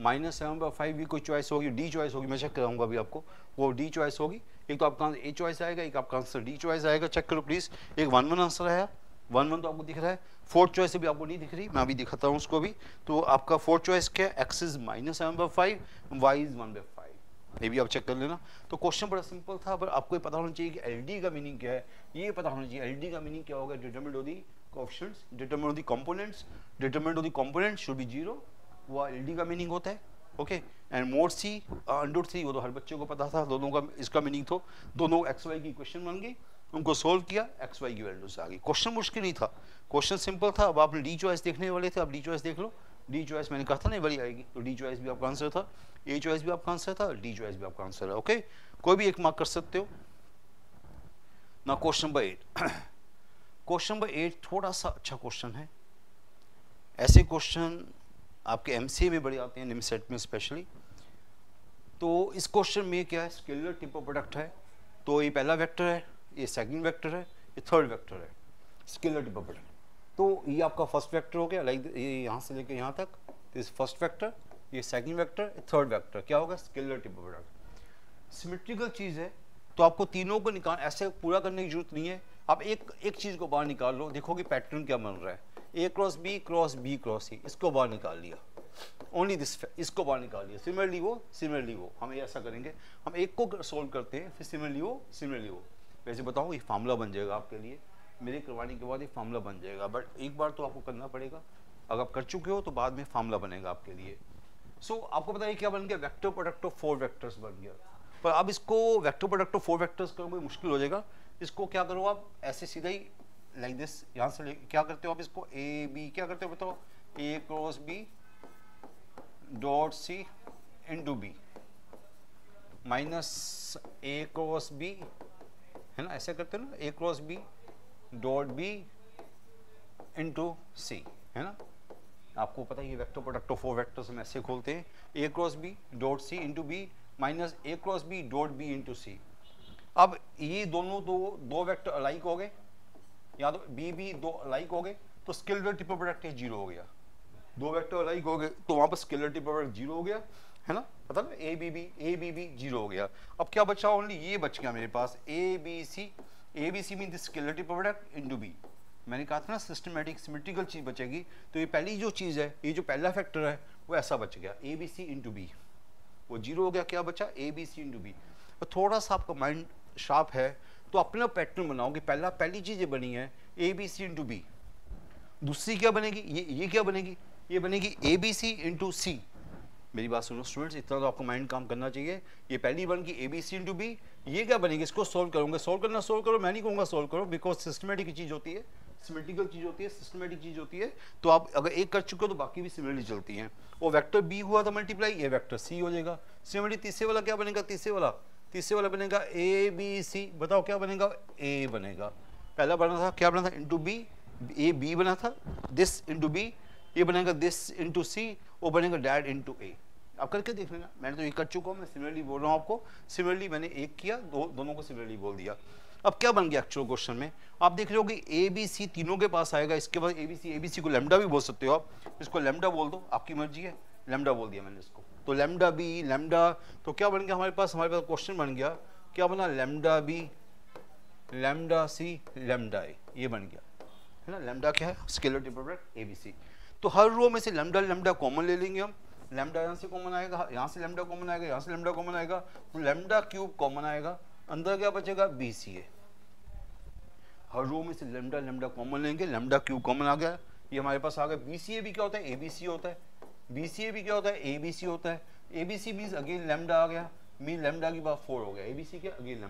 -7/5 भी कोई चॉइस होगी, डी चॉइस होगी, मैं चेक कराऊंगा अभी आपको, वो डी चॉइस होगी। एक तो आपका आंसर ए चॉइस आएगा, एक आपका आंसर डी चॉइस आएगा, चेक करो प्लीज। एक 1 1 आंसर आया, 1 1 तो आपको दिख रहा है, फोर्थ चॉइस से भी आपको नहीं दिख रही, मैं अभी दिखाता हूँ उसको भी। तो आपका फोर्थ चॉइस क्या है, एक्स इज -7/5, वाई इज 1/5, ये भी आप चेक कर लेना। तो क्वेश्चन बड़ा सिंपल था, पर आपको ये पता होना चाहिए कि एलडी का मीनिंग क्या है, ये पता होना चाहिए। एलडी का मीनिंग क्या होगा, determinant of the coefficients, determinant of the components, determinant of the component should be 0, वो एलडी का मीनिंग होता है, ओके। एंड मोड सी √3 वो तो हर बच्चे को पता था, दोनों का इसका मीनिंग तो, दोनों एक्स वाई की इक्वेशन बन गई, उनको सोल्व किया, एक्स वाई की वैल्यूज आ गई। क्वेश्चन मुश्किल नहीं था, क्वेश्चन सिंपल था। अब आपने डी चॉइस देखने वाले थे, अब डी चॉइस देख लो। डी चॉइस मैंने कहा था ना बड़ी आएगी, तो डी चॉइस भी आपका आंसर था, ए चॉइस भी आपका आंसर था, डी चॉइस भी आपका आंसर है, ओके। कोई भी एक मार्क कर सकते हो ना। क्वेश्चन नंबर 8 क्वेश्चन नंबर 8 थोड़ा सा अच्छा क्वेश्चन है। ऐसे क्वेश्चन आपके एमसीए में बड़े आते हैं, निमसेट में स्पेशली। तो इस क्वेश्चन में क्या है, स्केलर ट्रिपल प्रोडक्ट है, तो ये पहला वेक्टर है, ये सेकंड वेक्टर है, ये थर्ड वेक्टर है, स्केलर ट्रिपल प्रोडक्ट। तो ये आपका फर्स्ट वेक्टर हो गया, लाइक ये यहाँ से लेके यहाँ तक, दिस फर्स्ट वेक्टर, ये सेकंड वेक्टर, थर्ड वेक्टर, क्या होगा, स्केलर ट्रिपल प्रोडक्ट। सिमेट्रिकल चीज़ है, तो आपको तीनों को निकाल, ऐसे पूरा करने की जरूरत नहीं है। आप एक चीज़ को बाहर निकाल लो, देखो कि पैटर्न क्या बन रहा है, A cross B cross B cross C, इसको बाहर निकाल लिया, ओनली दिस, इसको बाहर निकाल लिया। सिमिलरली वो, हम ऐसा करेंगे, हम एक को सोल्व करते हैं, फिर सिमिलरली वो। वैसे बताओ, ये फार्मूला बन जाएगा आपके लिए, मेरे करवाने के बाद ये फार्मूला बन जाएगा, बट एक बार तो आपको करना पड़ेगा। अगर आप कर चुके हो तो बाद में फार्मूला बनेगा आपके लिए। सो आपको पता है क्या बन गया, वेक्टर प्रोडक्ट ऑफ 4 वेक्टर्स बन गया। पर अब इसको वेक्टर प्रोडक्ट ऑफ 4 वेक्टर्स करोगे मुश्किल हो जाएगा। इसको क्या करो आप, ऐसे सीधा ही लाइक दिस, यहाँ से क्या करते हो आप, इसको ए बी क्या करते हो बताओ, A cross B dot C into B minus A cross B, है ना, ऐसे करते हो ना, A cross B dot B into C, है ना, आपको पता है ये वेक्टर प्रोडक्ट ऑफ 4 वेक्टर्स हम ऐसे खोलते हैं, A cross B dot C into B minus A cross B dot B into C. अब ये दोनों दो वेक्टर अलाइक हो गए, या तो बी दो अलाइक हो गए तो स्केलर ट्रिपल प्रोडक्ट 0 हो गया। दो वेक्टर अलाइक हो गए तो वहां पर स्केलर ट्रिपल प्रोडक्ट 0 हो गया, है ना, पता ना, ए बी बी 0 हो गया। अब क्या बचा, ओनली ये बच गया मेरे पास A B C mean scalar triple product into B. मैंने कहा था ना सिस्टमेटिक सिमेट्रिकल चीज बचेगी, तो ये पहली जो चीज है, ये जो पहला फैक्टर है वो ऐसा बच गया, A B C into B, वो 0 हो गया। क्या बचा, A B C into B. तो थोड़ा सा आपका माइंड शार्प है तो अपना पैटर्न बनाओगे, पहली चीज बनी है A B C into B, दूसरी क्या बनेगी, ये क्या बनेगी, ये बनेगी ए बी सी इंटू सी। मेरी बात सुनो स्टूडेंट्स, इतना तो आपको माइंड काम करना चाहिए। ये पहली बन की A B C into B, ये क्या बनेगी, इसको सोल्व करोगे, सोल्व करो, मैं नहीं कहूँगा सोल्व करो, बिकॉज सिस्टमेटिक चीज होती है, सिमेट्रिकल चीज होती है, सिस्टमेटिक चीज होती है, तो आप अगर एक कर चुके हो तो बाकी भी सिमिलरली चलती हैं। वो वेक्टर बी हुआ था मल्टीप्लाई, ये वेक्टर सी हो जाएगा। सिमिलरली तीसरे वाला क्या बनेगा, तीसरे वाला बनेगा ए बी सी, बताओ क्या बनेगा, ए बनेगा। पहला बना था, क्या बना था, इंटू बी, ए बी बना था, दिस इंटू बी, ये बनेगा दिस इंटू सी, वो बनेगा डैट इंटू ए। आप करके देख लेना, मैंने तो ये कर चुका हूँ, मैं सिमिलरली बोल रहा हूँ आपको, सिमिलरली मैंने एक किया, दोनों को सिमिलरली बोल दिया। अब क्या बन गया एक्चुअल क्वेश्चन में, आप देख रहे हो कि ए बी सी तीनों के पास आएगा, इसके बाद ए बी सी को लैम्डा भी बोल सकते हो आप, इसको लैम्डा बोल दो, आपकी मर्जी है, लैम्डा बोल दिया मैंने इसको, तो लैम्डा बी लैम्डा, तो क्या बन गया हमारे पास क्वेश्चन बन गया, क्या बना, lambda B lambda C lambda A, ये बन गया, है ना। लैम्डा क्या है, scalar triple product A B C. तो हर रो में से लैम्डा कॉमन ले लेंगे हम, लैम्डा यहाँ से कॉमन आएगा, यहाँ से लैम्डा कॉमन आएगा, यहाँ से लैम्डा कॉमन आएगा, तो लैम्डा क्यूब कॉमन आएगा, अंदर क्या बचेगा, बी सी ए। हर रो में से लैम्डा कॉमन लेंगे, लैम्डा क्यूब कॉमन आ गया, ये हमारे पास आ गया। बी सी ए भी क्या होता है, ए बी सी होता है, बी सी ए भी क्या होता है, ए बी सी होता है, A B C means again lambda आ गया, मीन लैम्डा की पावर 4 हो गया, ए बी सी क्या, अगेन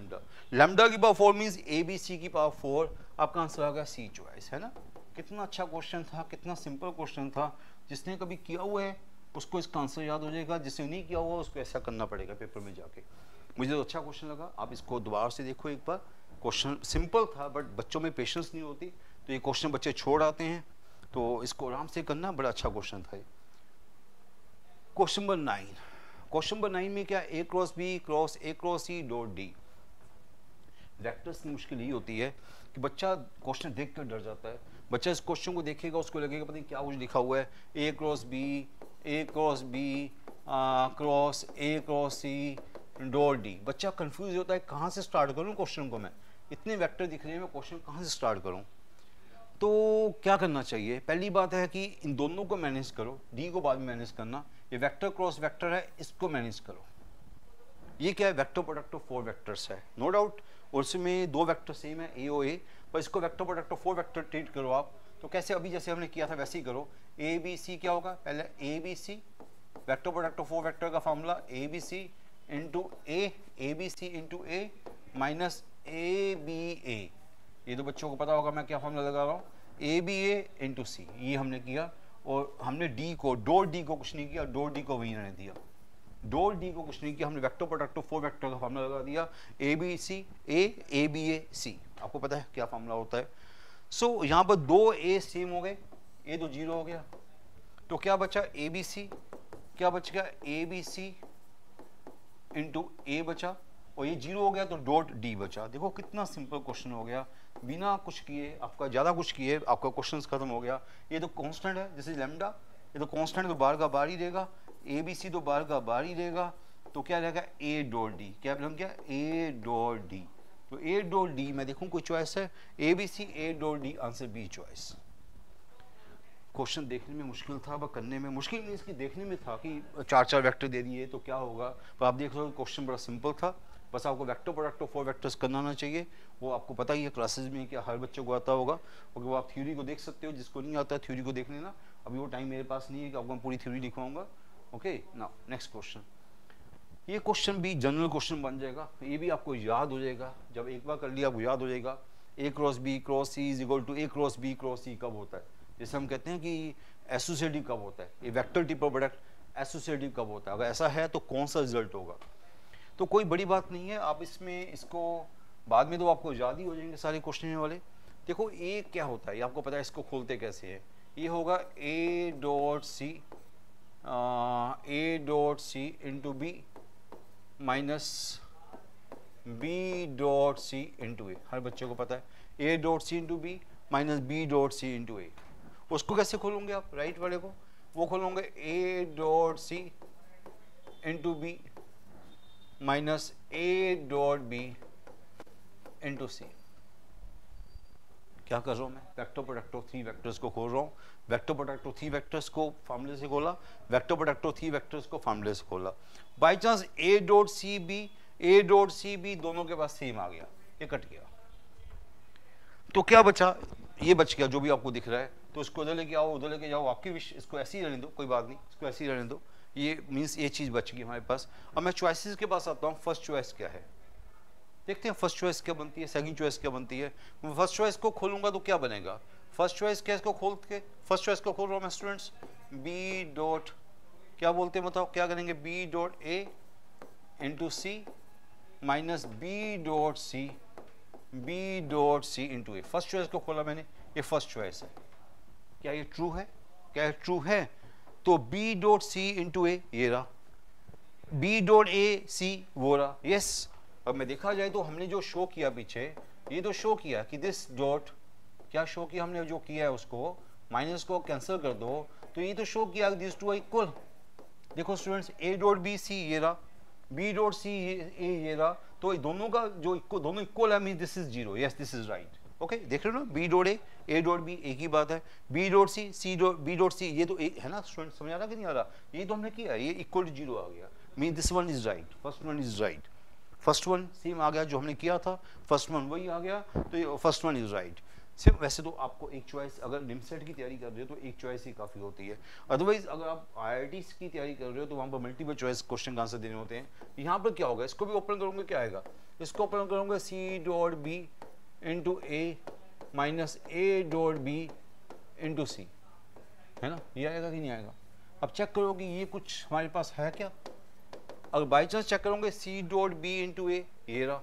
लैम्डा की power 4 means A B C की पावर 4, आपका आंसर आ गया सी चॉइस, है ना। कितना अच्छा क्वेश्चन था, कितना सिंपल क्वेश्चन था, जिसने कभी किया हुआ है उसको इसका आंसर याद हो जाएगा, जिसने नहीं किया हुआ उसको ऐसा करना पड़ेगा पेपर में जाके। मुझे तो अच्छा क्वेश्चन लगा, आप इसको दोबारा से देखो एक बार, क्वेश्चन सिंपल था बट बच्चों में पेशेंस नहीं होती, तो ये क्वेश्चन बच्चे छोड़ आते हैं, तो इसको आराम से करना, बड़ा अच्छा क्वेश्चन था। क्वेश्चन नंबर 9, क्वेश्चन नंबर 9 में क्या, A cross B cross A cross C dot D. Vectors की मुश्किल ये होती है कि बच्चा क्वेश्चन देख कर डर जाता है, बच्चा इस क्वेश्चन को देखेगा उसको लगेगा पता नहीं क्या कुछ लिखा हुआ है, A cross B cross A cross C dot D. बच्चा कंफ्यूज होता है, कहाँ से स्टार्ट करूँ क्वेश्चन को, मैं इतने वेक्टर दिख रहे हैं, मैं क्वेश्चन कहाँ से स्टार्ट करूँ। तो क्या करना चाहिए, पहली बात है कि इन दोनों को मैनेज करो, डी को बाद में मैनेज करना, ये वेक्टर क्रॉस वेक्टर है, इसको मैनेज करो। ये क्या है, वेक्टर प्रोडक्ट ऑफ 4 वेक्टर्स है, नो डाउट, और इसमें 2 वेक्टर सेम है ए और ए, पर इसको vector product of 4 vector treat करो आप। तो कैसे, अभी जैसे हमने किया था वैसे ही करो, ए बी सी क्या होगा, पहले A B C, vector product of 4 vector का formula A B C into A B C into A minus A B A. ये तो बच्चों को पता होगा मैं क्या फॉर्मूला लगा रहा हूँ, ए बी ए इंटू सी, ये हमने किया, और हमने डी को, डॉट डी को कुछ नहीं किया, डॉट डी को वही रहने दिया, डॉट डी को कुछ नहीं किया, हमने वेक्टर प्रोडक्ट ऑफ 4 वेक्टर का फॉर्मूला लगा दिया, ए बी सी ए बी ए सी। आपको पता है क्या फॉर्मूला होता है। सो यहाँ पर 2 ए सेम हो गए, ए तो 0 हो गया, तो क्या बचा, ए बी सी, क्या बच गया, ए बी सी इंटू ए बचा, और ये 0 हो गया तो डॉट डी बचा। देखो कितना सिंपल क्वेश्चन हो गया, बिना कुछ किए, आपका ज़्यादा कुछ किए आपका क्वेश्चन खत्म हो गया। ये तो कांस्टेंट है, जैसे लैम्डा, ये तो कांस्टेंट है तो बाहर का बाहर ही रहेगा, ए बी सी तो बाहर का बाहर ही रहेगा, तो क्या रहेगा, ए डॉट डी, क्या बन गया, ए डॉट डी। तो ए डॉट डी मैं देखूँ कोई चॉइस है, A B C A dot D, answer B choice. Question देखने में मुश्किल था, वह करने में मुश्किल नहीं, इसकी देखने में था कि 4 वेक्टर दे दिए तो क्या होगा, पर आप देख रहे हो क्वेश्चन बड़ा सिंपल था, बस आपको वेक्टर प्रोडक्ट ऑफ 4 वेक्टर्स करना आना चाहिए। वो आपको पता ही है क्लासेस में कि हर बच्चे को आता होगा, क्योंकि वो आप थ्योरी को देख सकते हो, जिसको नहीं आता थ्योरी को देख लेना, अभी वो टाइम मेरे पास नहीं है कि आपको मैं पूरी थ्योरी लिखवाऊंगा। ओके, नाउ नेक्स्ट क्वेश्चन, ये क्वेश्चन भी जनरल क्वेश्चन बन जाएगा, ये भी आपको याद हो जाएगा, जब एक बार कर लिया आपको याद हो जाएगा। A cross B cross C is equal to A cross B cross C कब होता है, जैसे हम कहते हैं कि एसोसिएटिव कब होता है, ये वेक्टर ट्रिपल प्रोडक्ट एसोसिएटिव कब होता है, अगर ऐसा है तो कौन सा रिजल्ट होगा। तो कोई बड़ी बात नहीं है, आप इसमें इसको बाद में तो आपको याद ही हो जाएंगे सारे क्वेश्चन वाले। देखो ए क्या होता है, ये आपको पता है, इसको खोलते कैसे है, ये होगा a dot C into B minus b dot C into A. हर बच्चे को पता है a dot C into B minus b dot C into A. उसको कैसे खोलोगे आप, राइट वाले को? वो खोलोगे a dot C into B minus a dot B into C. क्या कर रहा हूँ मैं? वेक्टर प्रोडक्ट ऑफ 3 वेक्टर्स को खोल रहा हूँ। वेक्टर प्रोडक्ट ऑफ 3 वेक्टर्स को फॉर्मूले से खोला, वेक्टर प्रोडक्ट ऑफ 3 वेक्टर्स को फॉर्मूले से खोला। By chance a dot C B दोनों के पास सेम आ गया, ये कट गया, तो क्या बचा? ये बच गया जो भी आपको दिख रहा है। तो इसको उधर लेके आओ, उधर लेके जाओ, आपकी विश। इसको ऐसे ही रहने दो, कोई बात नहीं, इसको ऐसे ही रहने दो। ये मीन्स ये चीज़ बच गई हमारे पास। अब मैं चॉइसेस के पास आता हूँ। फर्स्ट चॉइस क्या है, देखते हैं फर्स्ट चॉइस क्या बनती है, सेकंड चॉइस क्या बनती है। फर्स्ट चॉइस को खोलूंगा तो क्या बनेगा? फर्स्ट चॉइस क्या, इसको खोल के फर्स्ट चॉइस को खोल रहा हूँ मैं स्टूडेंट्स। बी डॉट क्या बोलते हैं बताओ, क्या करेंगे? B dot A into C minus B dot C into A. First choice को खोला मैंने, ये फर्स्ट चॉइस है। क्या ये ट्रू है? क्या ये ट्रू है? तो बी डॉट सी इंटू ए ये रहा, बी डॉट ए सी वो रहा, यस। अब मैं देखा जाए तो हमने जो शो किया पीछे, ये तो शो किया कि दिस डॉट, क्या शो किया हमने? जो किया है उसको माइनस को कैंसिल कर दो, तो ये तो शो किया दिस टू इक्वल। देखो students, A dot B C ये रहा, बी डॉट सी ए ये रहा, तो दोनों का जो इक्वल, दोनों इक्वल है, mean this is zero, yes this is right. Okay, देख रहे हो ना, B dot A dot B एक ही बात है। B dot C dot B dot C, ये तो एक है ना स्टूडेंट, समझ आ रहा कि नहीं आ रहा? ये तो हमने किया, ये इक्वल टू जीरो आ गया, mean this one is right, first one is right. First one same आ गया जो हमने किया था, फर्स्ट वन वही आ गया, तो ये फर्स्ट वन इज राइट। सिर्फ वैसे तो आपको एक चॉइस, अगर निमसेट की तैयारी कर रहे हो तो एक चॉइस ही काफ़ी होती है। अदरवाइज अगर आप IITs की तैयारी कर रहे हो तो वहाँ पर मल्टीपल चॉइस क्वेश्चन का आंसर देने होते हैं। यहाँ पर क्या होगा? इसको भी ओपन करोगे, क्या आएगा? इसको ओपन करोगे C dot B into A minus A dot B into C, है ना? ये आएगा कि नहीं आएगा? अब चेक करो कि ये कुछ हमारे पास है क्या। अगर बाई चांस चेक करोगे सी डॉट बी इंटू ए ये रहा,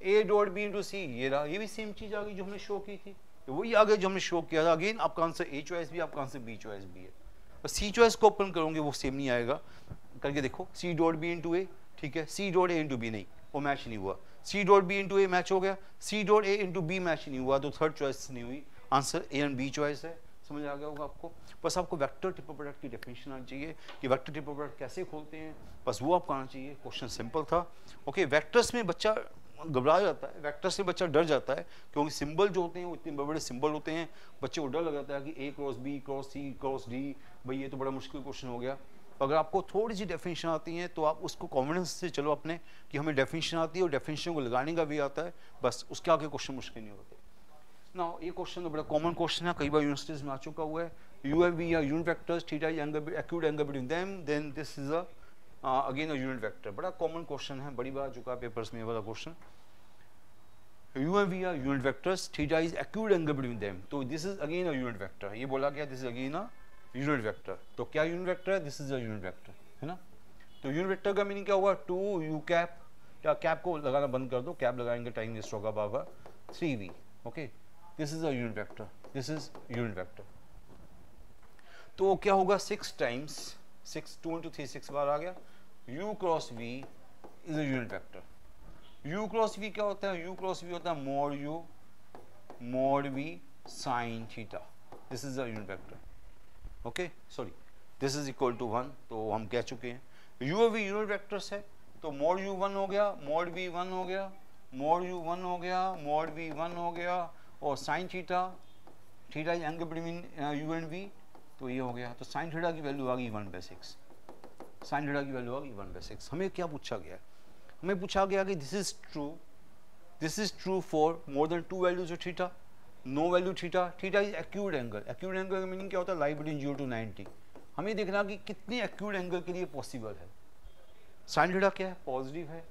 ए डॉट बी इंटू सी ये रहा, ये भी सेम चीज़ आ गई जो हमने शो की थी, तो वही आ गया जो हमने शो किया था। अगेन आपका आंसर ए चॉइस भी, आपका आंसर बी चॉइस भी है। और सी चॉइस को ओपन करोगे वो सेम नहीं आएगा। करके देखो, C dot B into A, ठीक है, C dot A into B नहीं, वो मैच नहीं हुआ। C dot B into A match हो गया, C dot A into B match नहीं हुआ, तो थर्ड चॉइस नहीं हुई। Answer A and B choice है। समझ आ गया होगा आपको? बस आपको वेक्टर ट्रिपल प्रोडक्ट की डेफिनेशन आनी चाहिए कि वेक्टर ट्रिपल प्रोडक्ट कैसे खोलते हैं, बस वो आपको आना चाहिए। क्वेश्चन सिंपल था। ओके, वेक्टर्स में बच्चा घबरा जाता है, वेक्टर से बच्चा डर जाता है, क्योंकि सिंबल जो होते हैं वो इतने बड़े बड़े सिंबल होते हैं, बच्चे को डर लग जाता है कि ए क्रॉस बी क्रॉस सी क्रॉस डी, भाई ये तो बड़ा मुश्किल क्वेश्चन हो गया। अगर आपको थोड़ी सी डेफिनेशन आती है तो आप उसको कॉन्फिडेंस से चलो अपने कि हमें डेफिनेशन आती है और डेफिनेशन को लगाने का भी आता है, बस उसके आगे क्वेश्चन मुश्किल नहीं होते ना। ये क्वेश्चन तो बड़ा कॉमन क्वेश्चन है, कई बार यूनिवर्सिटीज में आ चुका हुआ है। UFV या unit vectors, theta is angle, acute angle between them, then this is again a unit vector. बड़ा कॉमन क्वेश्चन है, बड़ी बार आ चुका है पेपर्स में वाला क्वेश्चन। UFV या unit vectors, theta is acute angle between them, तो this is again a unit vector. ये बोला गया this is again a unit vector. तो क्या यूनिट वेक्टर है? This is a unit vector, है ना। तो यूनिट वेक्टर का मीनिंग क्या हुआ? 2u कैप, या कैप को लगाना बंद कर दो, कैप लगाएंगे टाइम वेस्ट होगा बाबा। 3v, okay, this is a unit vector, this is unit vector. तो क्या होगा? 6 टाइम्स 6, 2 into 3 6 बार आ गया। u cross v is a unit vector. u cross v क्या होता है? u क्रॉस v होता है mod v sine theta, this is a unit vector. Okay, sorry, this is equal to 1, तो हम कह चुके हैं u v यूनिट वेक्टर्स है, तो mod u 1 हो गया, mod v 1 हो गया, mod u 1 हो गया, mod v 1 हो गया, और sine theta, theta is angle between u and v, तो ये हो गया। तो साइन थीटा की वैल्यू आ गई 1/6, साइन थीटा की वैल्यू आ गई 1/6। हमें क्या पूछा गया? हमें पूछा गया कि this is true for more than 2 values of theta, no value theta, theta is acute angle. Acute angle का मीनिंग क्या होता है? Like between 0 to 90। हमें देखना कि कितने एक्यूट एंगल के लिए पॉसिबल है। साइन थीटा क्या है? पॉजिटिव है,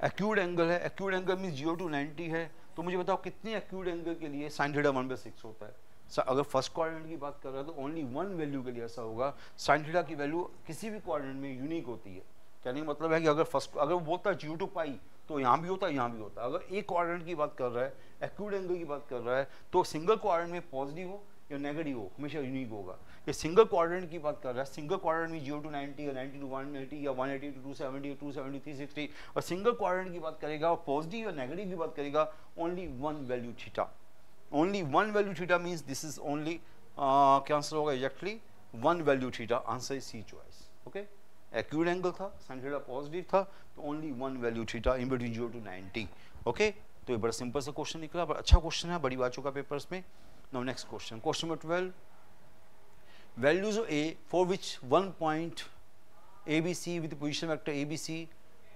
एक्यूट एंगल है, एक्यूट एंगल मीन 0 to 90 है, तो मुझे बताओ कितने एक्यूट एंगल के लिए साइन थीटा 1/6 होता है। अगर फर्स्ट क्वाड्रेंट की बात कर रहा है तो ओनली 1 वैल्यू के लिए ऐसा होगा। साइन थीटा की वैल्यू किसी भी क्वाड्रेंट में यूनिक होती है। कहने का मतलब है कि अगर वो बोलता है 0 to π, तो यहाँ भी होता है, यहाँ भी होता है। अगर एक क्वाड्रेंट की बात कर रहा है, एक्यूट एंगल की बात कर रहा है, तो सिंगल क्वाड्रेंट में पॉजिटिव हो या नेगेटिव हो, हमेशा यूनिक होगा। ये सिंगल क्वाड्रेंट की बात कर रहा है, सिंगल क्वाड्रेंट में 0 to 90 या 90 to 180 या 180 to 270 या 270 360, और सिंगल क्वाड्रेंट की बात करेगा और पॉजिटिव या नेगेटिव की बात करेगा, only one value theta, only one value theta means this is only क्या आंसर होगा exactly one value theta, answer is C choice. Okay, acute angle था, साइन थीटा पॉजिटिव था, तो only one value theta in between 0 to 90। Okay, तो ये बड़ा simple सा question निकला, बड़ा अच्छा क्वेश्चन है, बड़ी बात चुका पेपर्स में। Now next question, question number 12, values of A for which one point A B C with position vector A B C,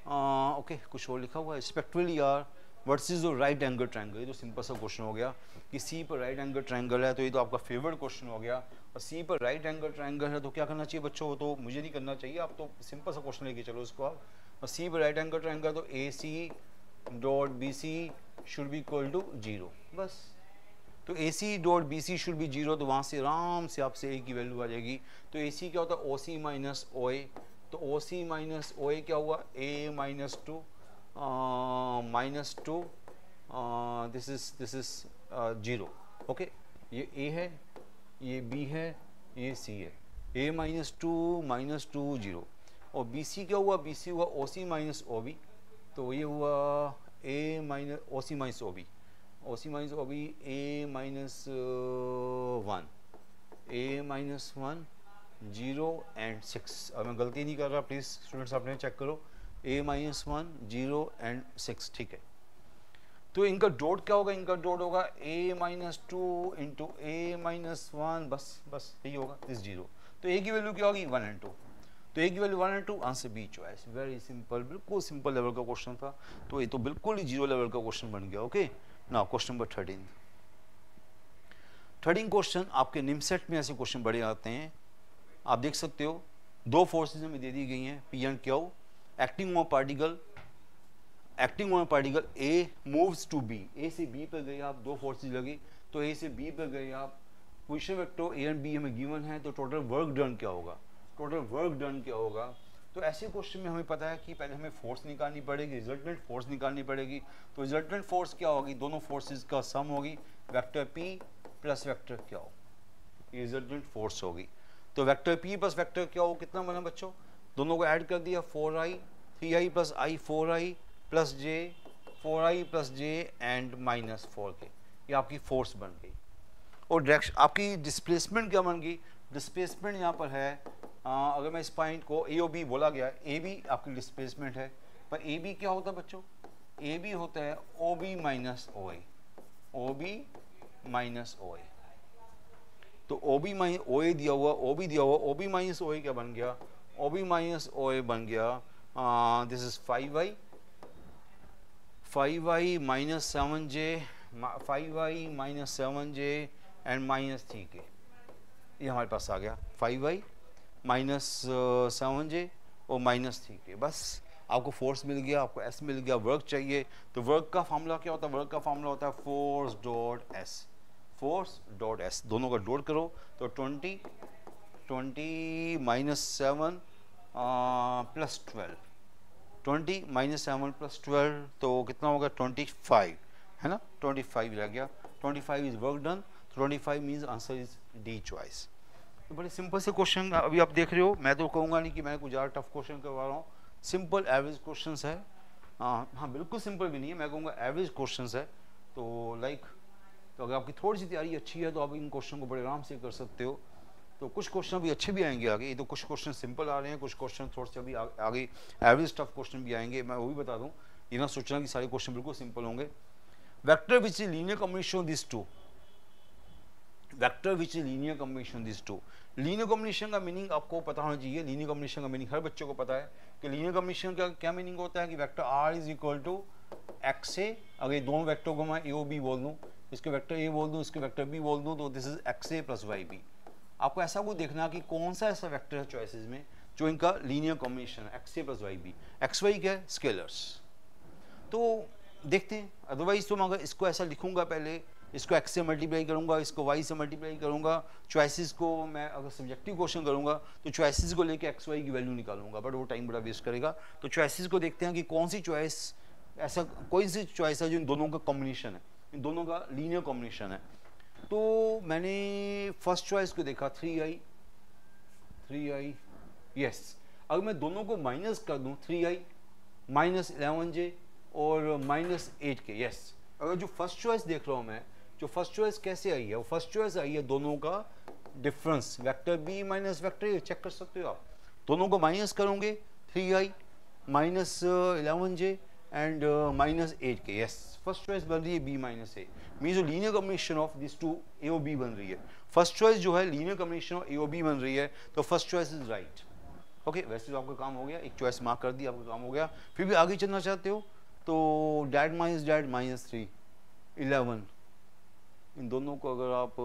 okay कुछ और लिखा हुआ है, respectively are what's is the right angle triangle. ये तो simple सा question हो गया कि सी पर राइट एंगल ट्रायंगल है, तो ये तो आपका फेवरेट क्वेश्चन हो गया, और सी पर राइट एंगल ट्रायंगल है तो क्या करना चाहिए बच्चों, तो मुझे नहीं करना चाहिए, आप तो सिंपल सा क्वेश्चन लेके चलो इसको आप, और सी पर राइट एंगल ट्रायंगल तो A C dot B C should be equal to 0, बस। तो A C dot B C should be 0, तो वहाँ से आराम से आपसे ए की वैल्यू आ जाएगी। तो ए सी क्या होता है, ओ सी माइनस ओ ए, तो ओ सी माइनस ओ ए क्या हुआ, A minus two this is 0। Okay, ये ए है, ये बी है, ये सी है, ए माइनस टू 0, और बी सी क्या हुआ, बी सी हुआ ओ सी माइनस ओ बी, तो ये हुआ A minus O C minus O B, O C minus O B A minus 1, A minus 1 0 and 6। अब मैं गलती नहीं कर रहा, प्लीज़ स्टूडेंट्स आपने चेक करो, ए माइनस 1 0 एंड 6, ठीक है। तो इनका डॉट क्या होगा, इनका डॉट होगा a minus 2 into A minus 1, बस यही होगा, दिस 0। तो a की वैल्यू क्या होगी 1 and 2, तो a की value 1 and 2, answer B choice. Very simple, बिल्कुल सिंपल लेवल का क्वेश्चन था, तो ये तो बिल्कुल ही 0 लेवल का क्वेश्चन बन गया। Okay, now question number 13 question आपके निम सेट में ऐसे क्वेश्चन बड़े आते हैं, आप देख सकते हो, दो फोर्सेज हमें दे दी गई हैं P and Q, acting on particle A moves to B, A से बी पर गए आप, दो फोर्सेज लगी, तो ए से बी पर गए आप, position vector A and B हमें गिवन है, तो टोटल वर्क डन क्या होगा, तो ऐसे क्वेश्चन में हमें पता है कि पहले हमें फोर्स निकालनी पड़ेगी, रिजल्टेंट फोर्स निकालनी पड़ेगी, तो रिजल्टेंट फोर्स क्या होगी, दोनों फोर्सेज का सम होगी, vector P plus vector Q, ये रिजल्टेंट फोर्स होगी। तो vector P plus vector Q कितना बना बच्चों, दोनों को ऐड कर दिया, 4i 3i plus I 4i plus J 4i plus J and minus 4k, ये आपकी फोर्स बन गई। और डायरेक्शन आपकी डिस्प्लेसमेंट क्या बन गई, डिस्प्लेसमेंट यहाँ पर है, अगर मैं इस पॉइंट को ए ओ बी बोला गया, ए बी आपकी डिस्प्लेसमेंट है, पर ए बी क्या होता है बच्चों, ए बी होता है ओ बी माइनस ओ ए, ओ बी माइनस ओ ए, तो ओ बी माइनस ओ ए दिया हुआ, ओ बी दिया हुआ, O B minus O A क्या बन गया, ओ बी माइनस ओ ए बन गया, this is 5i minus 7j, 5i minus 7j and minus 3k, ये हमारे पास आ गया 5i माइनस 7j और माइनस 3k। बस आपको फोर्स मिल गया, आपको एस मिल गया, वर्क चाहिए, तो वर्क का फार्मूला क्या होता है, वर्क का फार्मूला होता है फोर्स डॉट एस, दोनों का डॉट करो, तो 20 माइनस 7 प्लस 12, 20 माइनस 7 प्लस 12, तो कितना होगा 25, है ना, 25 रह गया, 25 is work done, 25 means answer is D choice. तो बड़े सिंपल से क्वेश्चन अभी आप देख रहे हो, मैं तो कहूँगा नहीं कि मैं कुछ ज़्यादा टफ क्वेश्चन करवा रहा हूँ, सिंपल एवरेज क्वेश्चन है, हाँ बिल्कुल सिंपल भी नहीं है, मैं कहूँगा एवरेज क्वेश्चन है, तो तो अगर आपकी थोड़ी सी तैयारी अच्छी है तो आप इन क्वेश्चन को बड़े आराम से कर सकते हो। तो कुछ क्वेश्चन भी अच्छे भी आएंगे आगे, ये तो कुछ क्वेश्चन सिंपल आ रहे हैं, कुछ क्वेश्चन थोड़े से अभी आगे एवरेज टफ क्वेश्चन भी आएंगे, मैं वो भी बता दूं, ये ना सोचना कि सारे क्वेश्चन बिल्कुल सिंपल होंगे। Vector which is linear combination this two, vector which is linear combination this two, linear combination का मीनिंग आपको पता होना चाहिए, लीनियर कॉम्बिनेशन का मीनिंग हर बच्चे को पता है कि लीनियर कॉम्बिनेशन का क्या मीनिंग होता है कि vector R is equal to X A, अगर दोनों वेक्टर को मैं ए ओ बी बोल दूँ, इसके वेक्टर ए बोल दूँ, इसके वेक्टर बी बोल दूँ, तो this is X A plus Y B. आपको ऐसा कुछ देखना कि कौन सा ऐसा वेक्टर है चॉइसेस में जो इनका लीनियर कॉम्बिनेशन है, X A plus Y B, X Y क्या है स्केलर्स, तो देखते हैं, अदरवाइज तो मैं अगर इसको ऐसा लिखूंगा, पहले इसको एक्स से मल्टीप्लाई करूंगा, इसको वाई से मल्टीप्लाई करूंगा, चॉइसेस को मैं अगर सब्जेक्टिव क्वेश्चन करूंगा तो चॉइसेस को लेके एक्स वाई की वैल्यू निकालूंगा, बट वो टाइम बड़ा वेस्ट करेगा। तो चॉइसेस को देखते हैं कि कौन सी चॉइस, ऐसा कोई सी चॉइस है जो इन दोनों का कॉम्बिनेशन है, इन दोनों का लीनियर कॉम्बिनेशन है। तो मैंने फर्स्ट चॉइस को देखा 3i, यस। अगर मैं दोनों को माइनस कर दूं 3i माइनस 11j और माइनस 8k, यस। अगर जो फर्स्ट चॉइस देख रहा हूं मैं, जो फर्स्ट चॉइस कैसे आई है, वो फर्स्ट चॉइस आई है दोनों का difference, vector b minus vector a, check कर सकते हो आप। दोनों को माइनस करोगे 3i minus 11j and minus 8k, yes. First choice बन रही है b माइनस a, मीन्स जो linear combination of this two a और b बन रही है। फर्स्ट चॉइस जो है लीनियर कॉम्बिनेशन ऑफ a और b बन रही है, तो first choice is right. Okay, वैसे तो आपका काम हो गया, एक चॉइस मार्क कर दी, आपका काम हो गया। फिर भी आगे चलना चाहते हो तो डैड माइनस 3 11, इन दोनों को अगर आप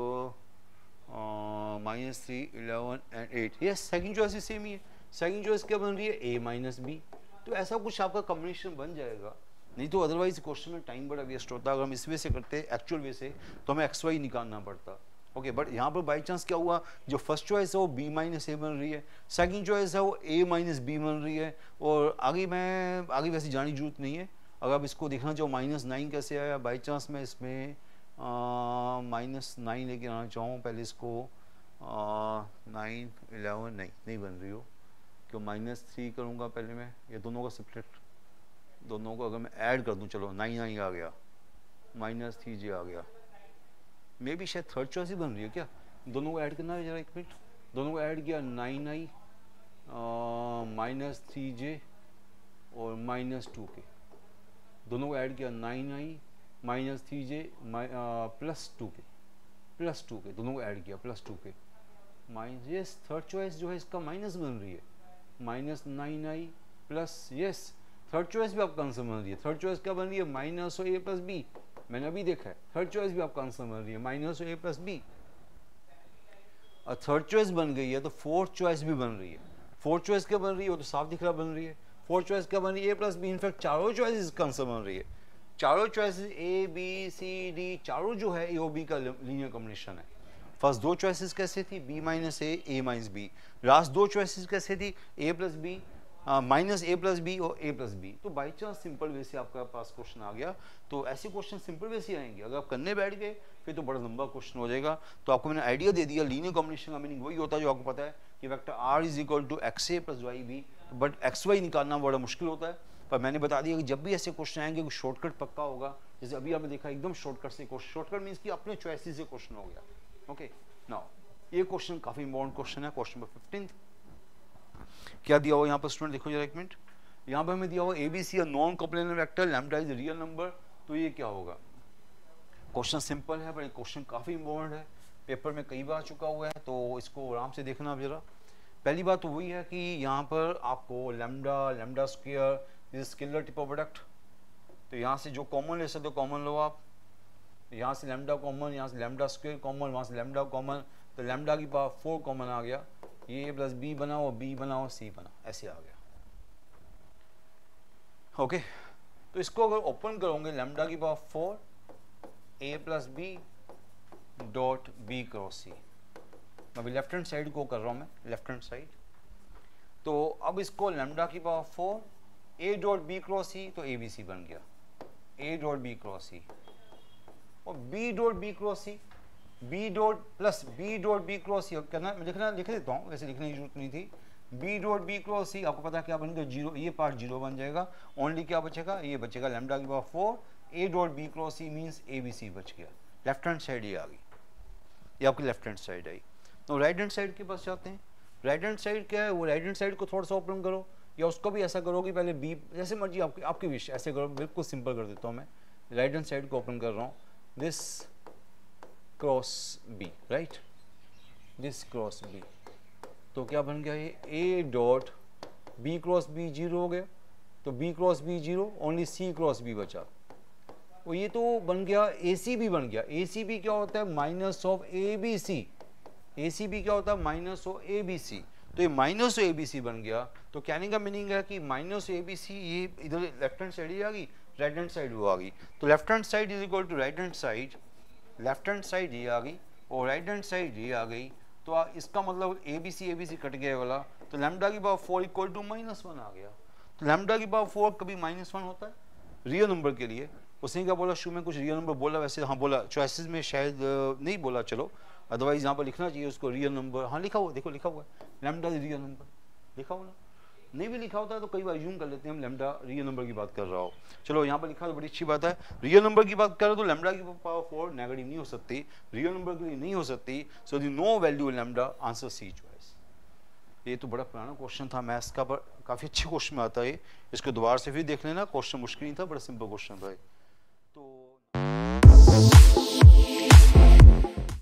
minus 3 11 and 8, yes, second choice भी सेम ही है। सेकंड चॉइस क्या बन रही है, a माइनस बी। तो ऐसा कुछ आपका कॉम्बिनेशन बन जाएगा, नहीं तो अदरवाइज क्वेश्चन में टाइम बड़ा वेस्ट होता। अगर हम इस वे से करते एक्चुअल वे से तो हमें एक्स वाई निकालना पड़ता। ओके, बट यहाँ पर बाई चांस क्या हुआ, जो फर्स्ट चॉइस है वो b माइनस ए बन रही है, सेकंड चॉइस है वो a माइनस बी बन रही है। और आगे वैसे जाने की जरूरत नहीं है। अगर आप इसको देखना चाहो माइनस 9 कैसे आया, बाई चांस मैं इसमें माइनस 9 लेके आना चाहूँ, पहले इसको 9 11 नहीं बन रही हो, क्यों माइनस 3 करूँगा पहले मैं, ये दोनों का सब्ट्रैक्ट, दोनों को अगर मैं ऐड कर दूँ, चलो 9 आ गया, माइनस 3j आ गया, मे भी शायद थर्ड चॉइस ही बन रही है क्या। दोनों को ऐड करना है जरा, एक मिनट। दोनों को ऐड किया 9i माइनस 3j और माइनस 2k, दोनों को ऐड किया 9i minus 3j plus 2k, दोनों को ऐड किया plus 2k minus, yes. Third choice जो है इसका माइनस बन रही है, minus 9i plus, yes. Third choice भी आपका आंसर बन रही है। थर्ड चॉइस क्या बन रही है, माइनस और a प्लस बी, मैंने अभी देखा है। थर्ड चॉइस भी आपका आंसर बन रही है, माइनस और a प्लस बी। और थर्ड चॉइस बन गई है तो फोर्थ चॉइस भी बन रही है। फोर्थ चॉइस क्या बन रही है, वो तो साफ दिख रहा बन रही है। फोर्थ चॉइस क्या बन रही है, a प्लस बी। इनफैक्ट चारों चॉइस इसका आंसर बन रही है। चारों choices a b c d, चारों जो है a और b का लीनियर कॉम्बिनेशन है। फर्स्ट दो चॉइसेस कैसे थी, b minus a minus b। Last दो चॉइसेस कैसे थी, a plus B minus a plus B और a प्लस बी। तो बाई चांस सिंपल वे से आपका पास क्वेश्चन आ गया। तो ऐसे क्वेश्चन सिंपल वे से आएंगे। अगर आप करने बैठ गए फिर तो बड़ा लंबा क्वेश्चन हो जाएगा। तो आपको मैंने आइडिया दे दिया, लीनियर कॉम्बिनेशन का मीनिंग वही होता है जो आपको पता है कि vector r is equal to X A plus Y B. But X Y निकालना बड़ा मुश्किल होता है। पर मैंने बता दिया कि जब भी ऐसे क्वेश्चन आएंगे कोई शॉर्टकट पक्का होगा। जैसे अभी आपने देखा एकदम शॉर्टकट से क्वेश्चन, शॉर्टकट मीन्स कि अपने चॉइसेस से क्वेश्चन हो गया। ओके, नाउ ये क्वेश्चन काफी इंपॉर्टेंट क्वेश्चन है, क्वेश्चन नंबर 15। क्या दिया हुआ यहाँ पर स्टूडेंट, देखो जरा एक मिनट। यहाँ पर हमें दिया हुआ ABC non coplanar vector, lambda is real number. तो ये क्या होगा, क्वेश्चन सिंपल है पर क्वेश्चन काफी इंपॉर्टेंट है, पेपर में कई बार चुका हुआ है। तो इसको आराम से देखना आप जरा। पहली बात तो वही है कि यहाँ पर आपको lambda square is scalar triple product. तो यहाँ से जो कॉमन ले सकते हो कॉमन लो आप। यहाँ से लैम्डा कॉमन, यहाँ से लैम्डा स्क्वायर कॉमन, वहाँ से लैम्डा कॉमन। तो लैम्डा की पावर 4 कॉमन आ गया। ये प्लस बी बनाओ, बी बनाओ, सी बना, ऐसे आ गया। ओके, तो इसको अगर ओपन करोगे लैम्डा की power 4 a plus B dot B cross C. अभी लेफ्ट हैंड साइड को कर रहा हूँ मैं, लेफ्ट हैंड साइड। तो अब इसको लैम्डा की power 4 a dot B cross C, तो ए बी सी बन गया, a dot B cross C. और b dot B cross C, b dot plus b dot B cross C करना, मैं लिख देता हूँ, वैसे लिखने की जरूरत नहीं थी। b डॉट बी क्रॉस सी, आपको पता क्या बनेगा, जीरो। ये पार्ट जीरो बन जाएगा। ओनली क्या बचेगा, ये बचेगा लैम्डा की power 4 a dot B cross C means A B C बच गया। लेफ्ट हैंड साइड ये आ गई, ये आपकी लेफ्ट हैंड साइड आई। तो राइट हैंड साइड के पास जाते हैं। राइट हैंड साइड क्या है, वो राइट हैंड साइड को थोड़ा सा ओपन करो, या उसको भी ऐसा करो कि पहले बी, जैसे मर्जी आपकी विश, ऐसे करो। बिल्कुल सिंपल कर देता हूँ मैं। राइट हैंड साइड को ओपन कर रहा हूँ, this cross B, right, this cross B. तो क्या बन गया, ये a dot B cross B zero हो गया। तो b cross B zero, only c cross B बचा। और ये तो बन गया ac भी बन गया। ac भी क्या होता है, minus of A B C. ac भी क्या होता है, minus of A B C. तो ये माइनस ए बी सी बन गया। तो कहने का मीनिंग है कि माइनस ए बी सी, ये इधर लेफ्ट हैंड साइड ही आ गई, राइट हैंड साइड वो आ गई। तो left hand side is equal to right hand side, left hand side ये आ गई और राइट हैंड साइड ये आ गई। तो इसका मतलब ए बी सी कट गया वाला। तो लैम्डा की पावर 4 इक्वल टू -1 आ गया। तो लैम्डा की पावर 4 कभी -1 होता है रियल नंबर के लिए, उसने क्या बोला, शुरू में कुछ रियल नंबर बोला, वैसे हाँ बोला, चॉइसेस में शायद नहीं बोला, चलो अदरवाइज यहाँ पर लिखना चाहिए उसको रियल नंबर, हाँ लिखा हुआ, देखो लिखा हुआ है लैम्डा इज रियल नंबर, लिखा हुआ ना, नहीं भी लिखा होता है तो कई बार यूम कर लेते हैं हम लैम्डा रियल नंबर की बात कर रहा हो। चलो यहाँ पर लिखा तो बड़ी अच्छी बात है, रियल नंबर की बात करें तो लैम्डा की पावर 4 नेगेटिव नहीं हो सकती, रियल नंबर के लिए नहीं हो सकती, so the no value lambda, answer C choice. ये तो बड़ा पुराना क्वेश्चन था मैथ्स का, पर काफ़ी अच्छे क्वेश्चन में आता है, इसको दोबारा से फिर देख लेना, क्वेश्चन मुश्किल नहीं था, बड़ा सिंपल क्वेश्चन था।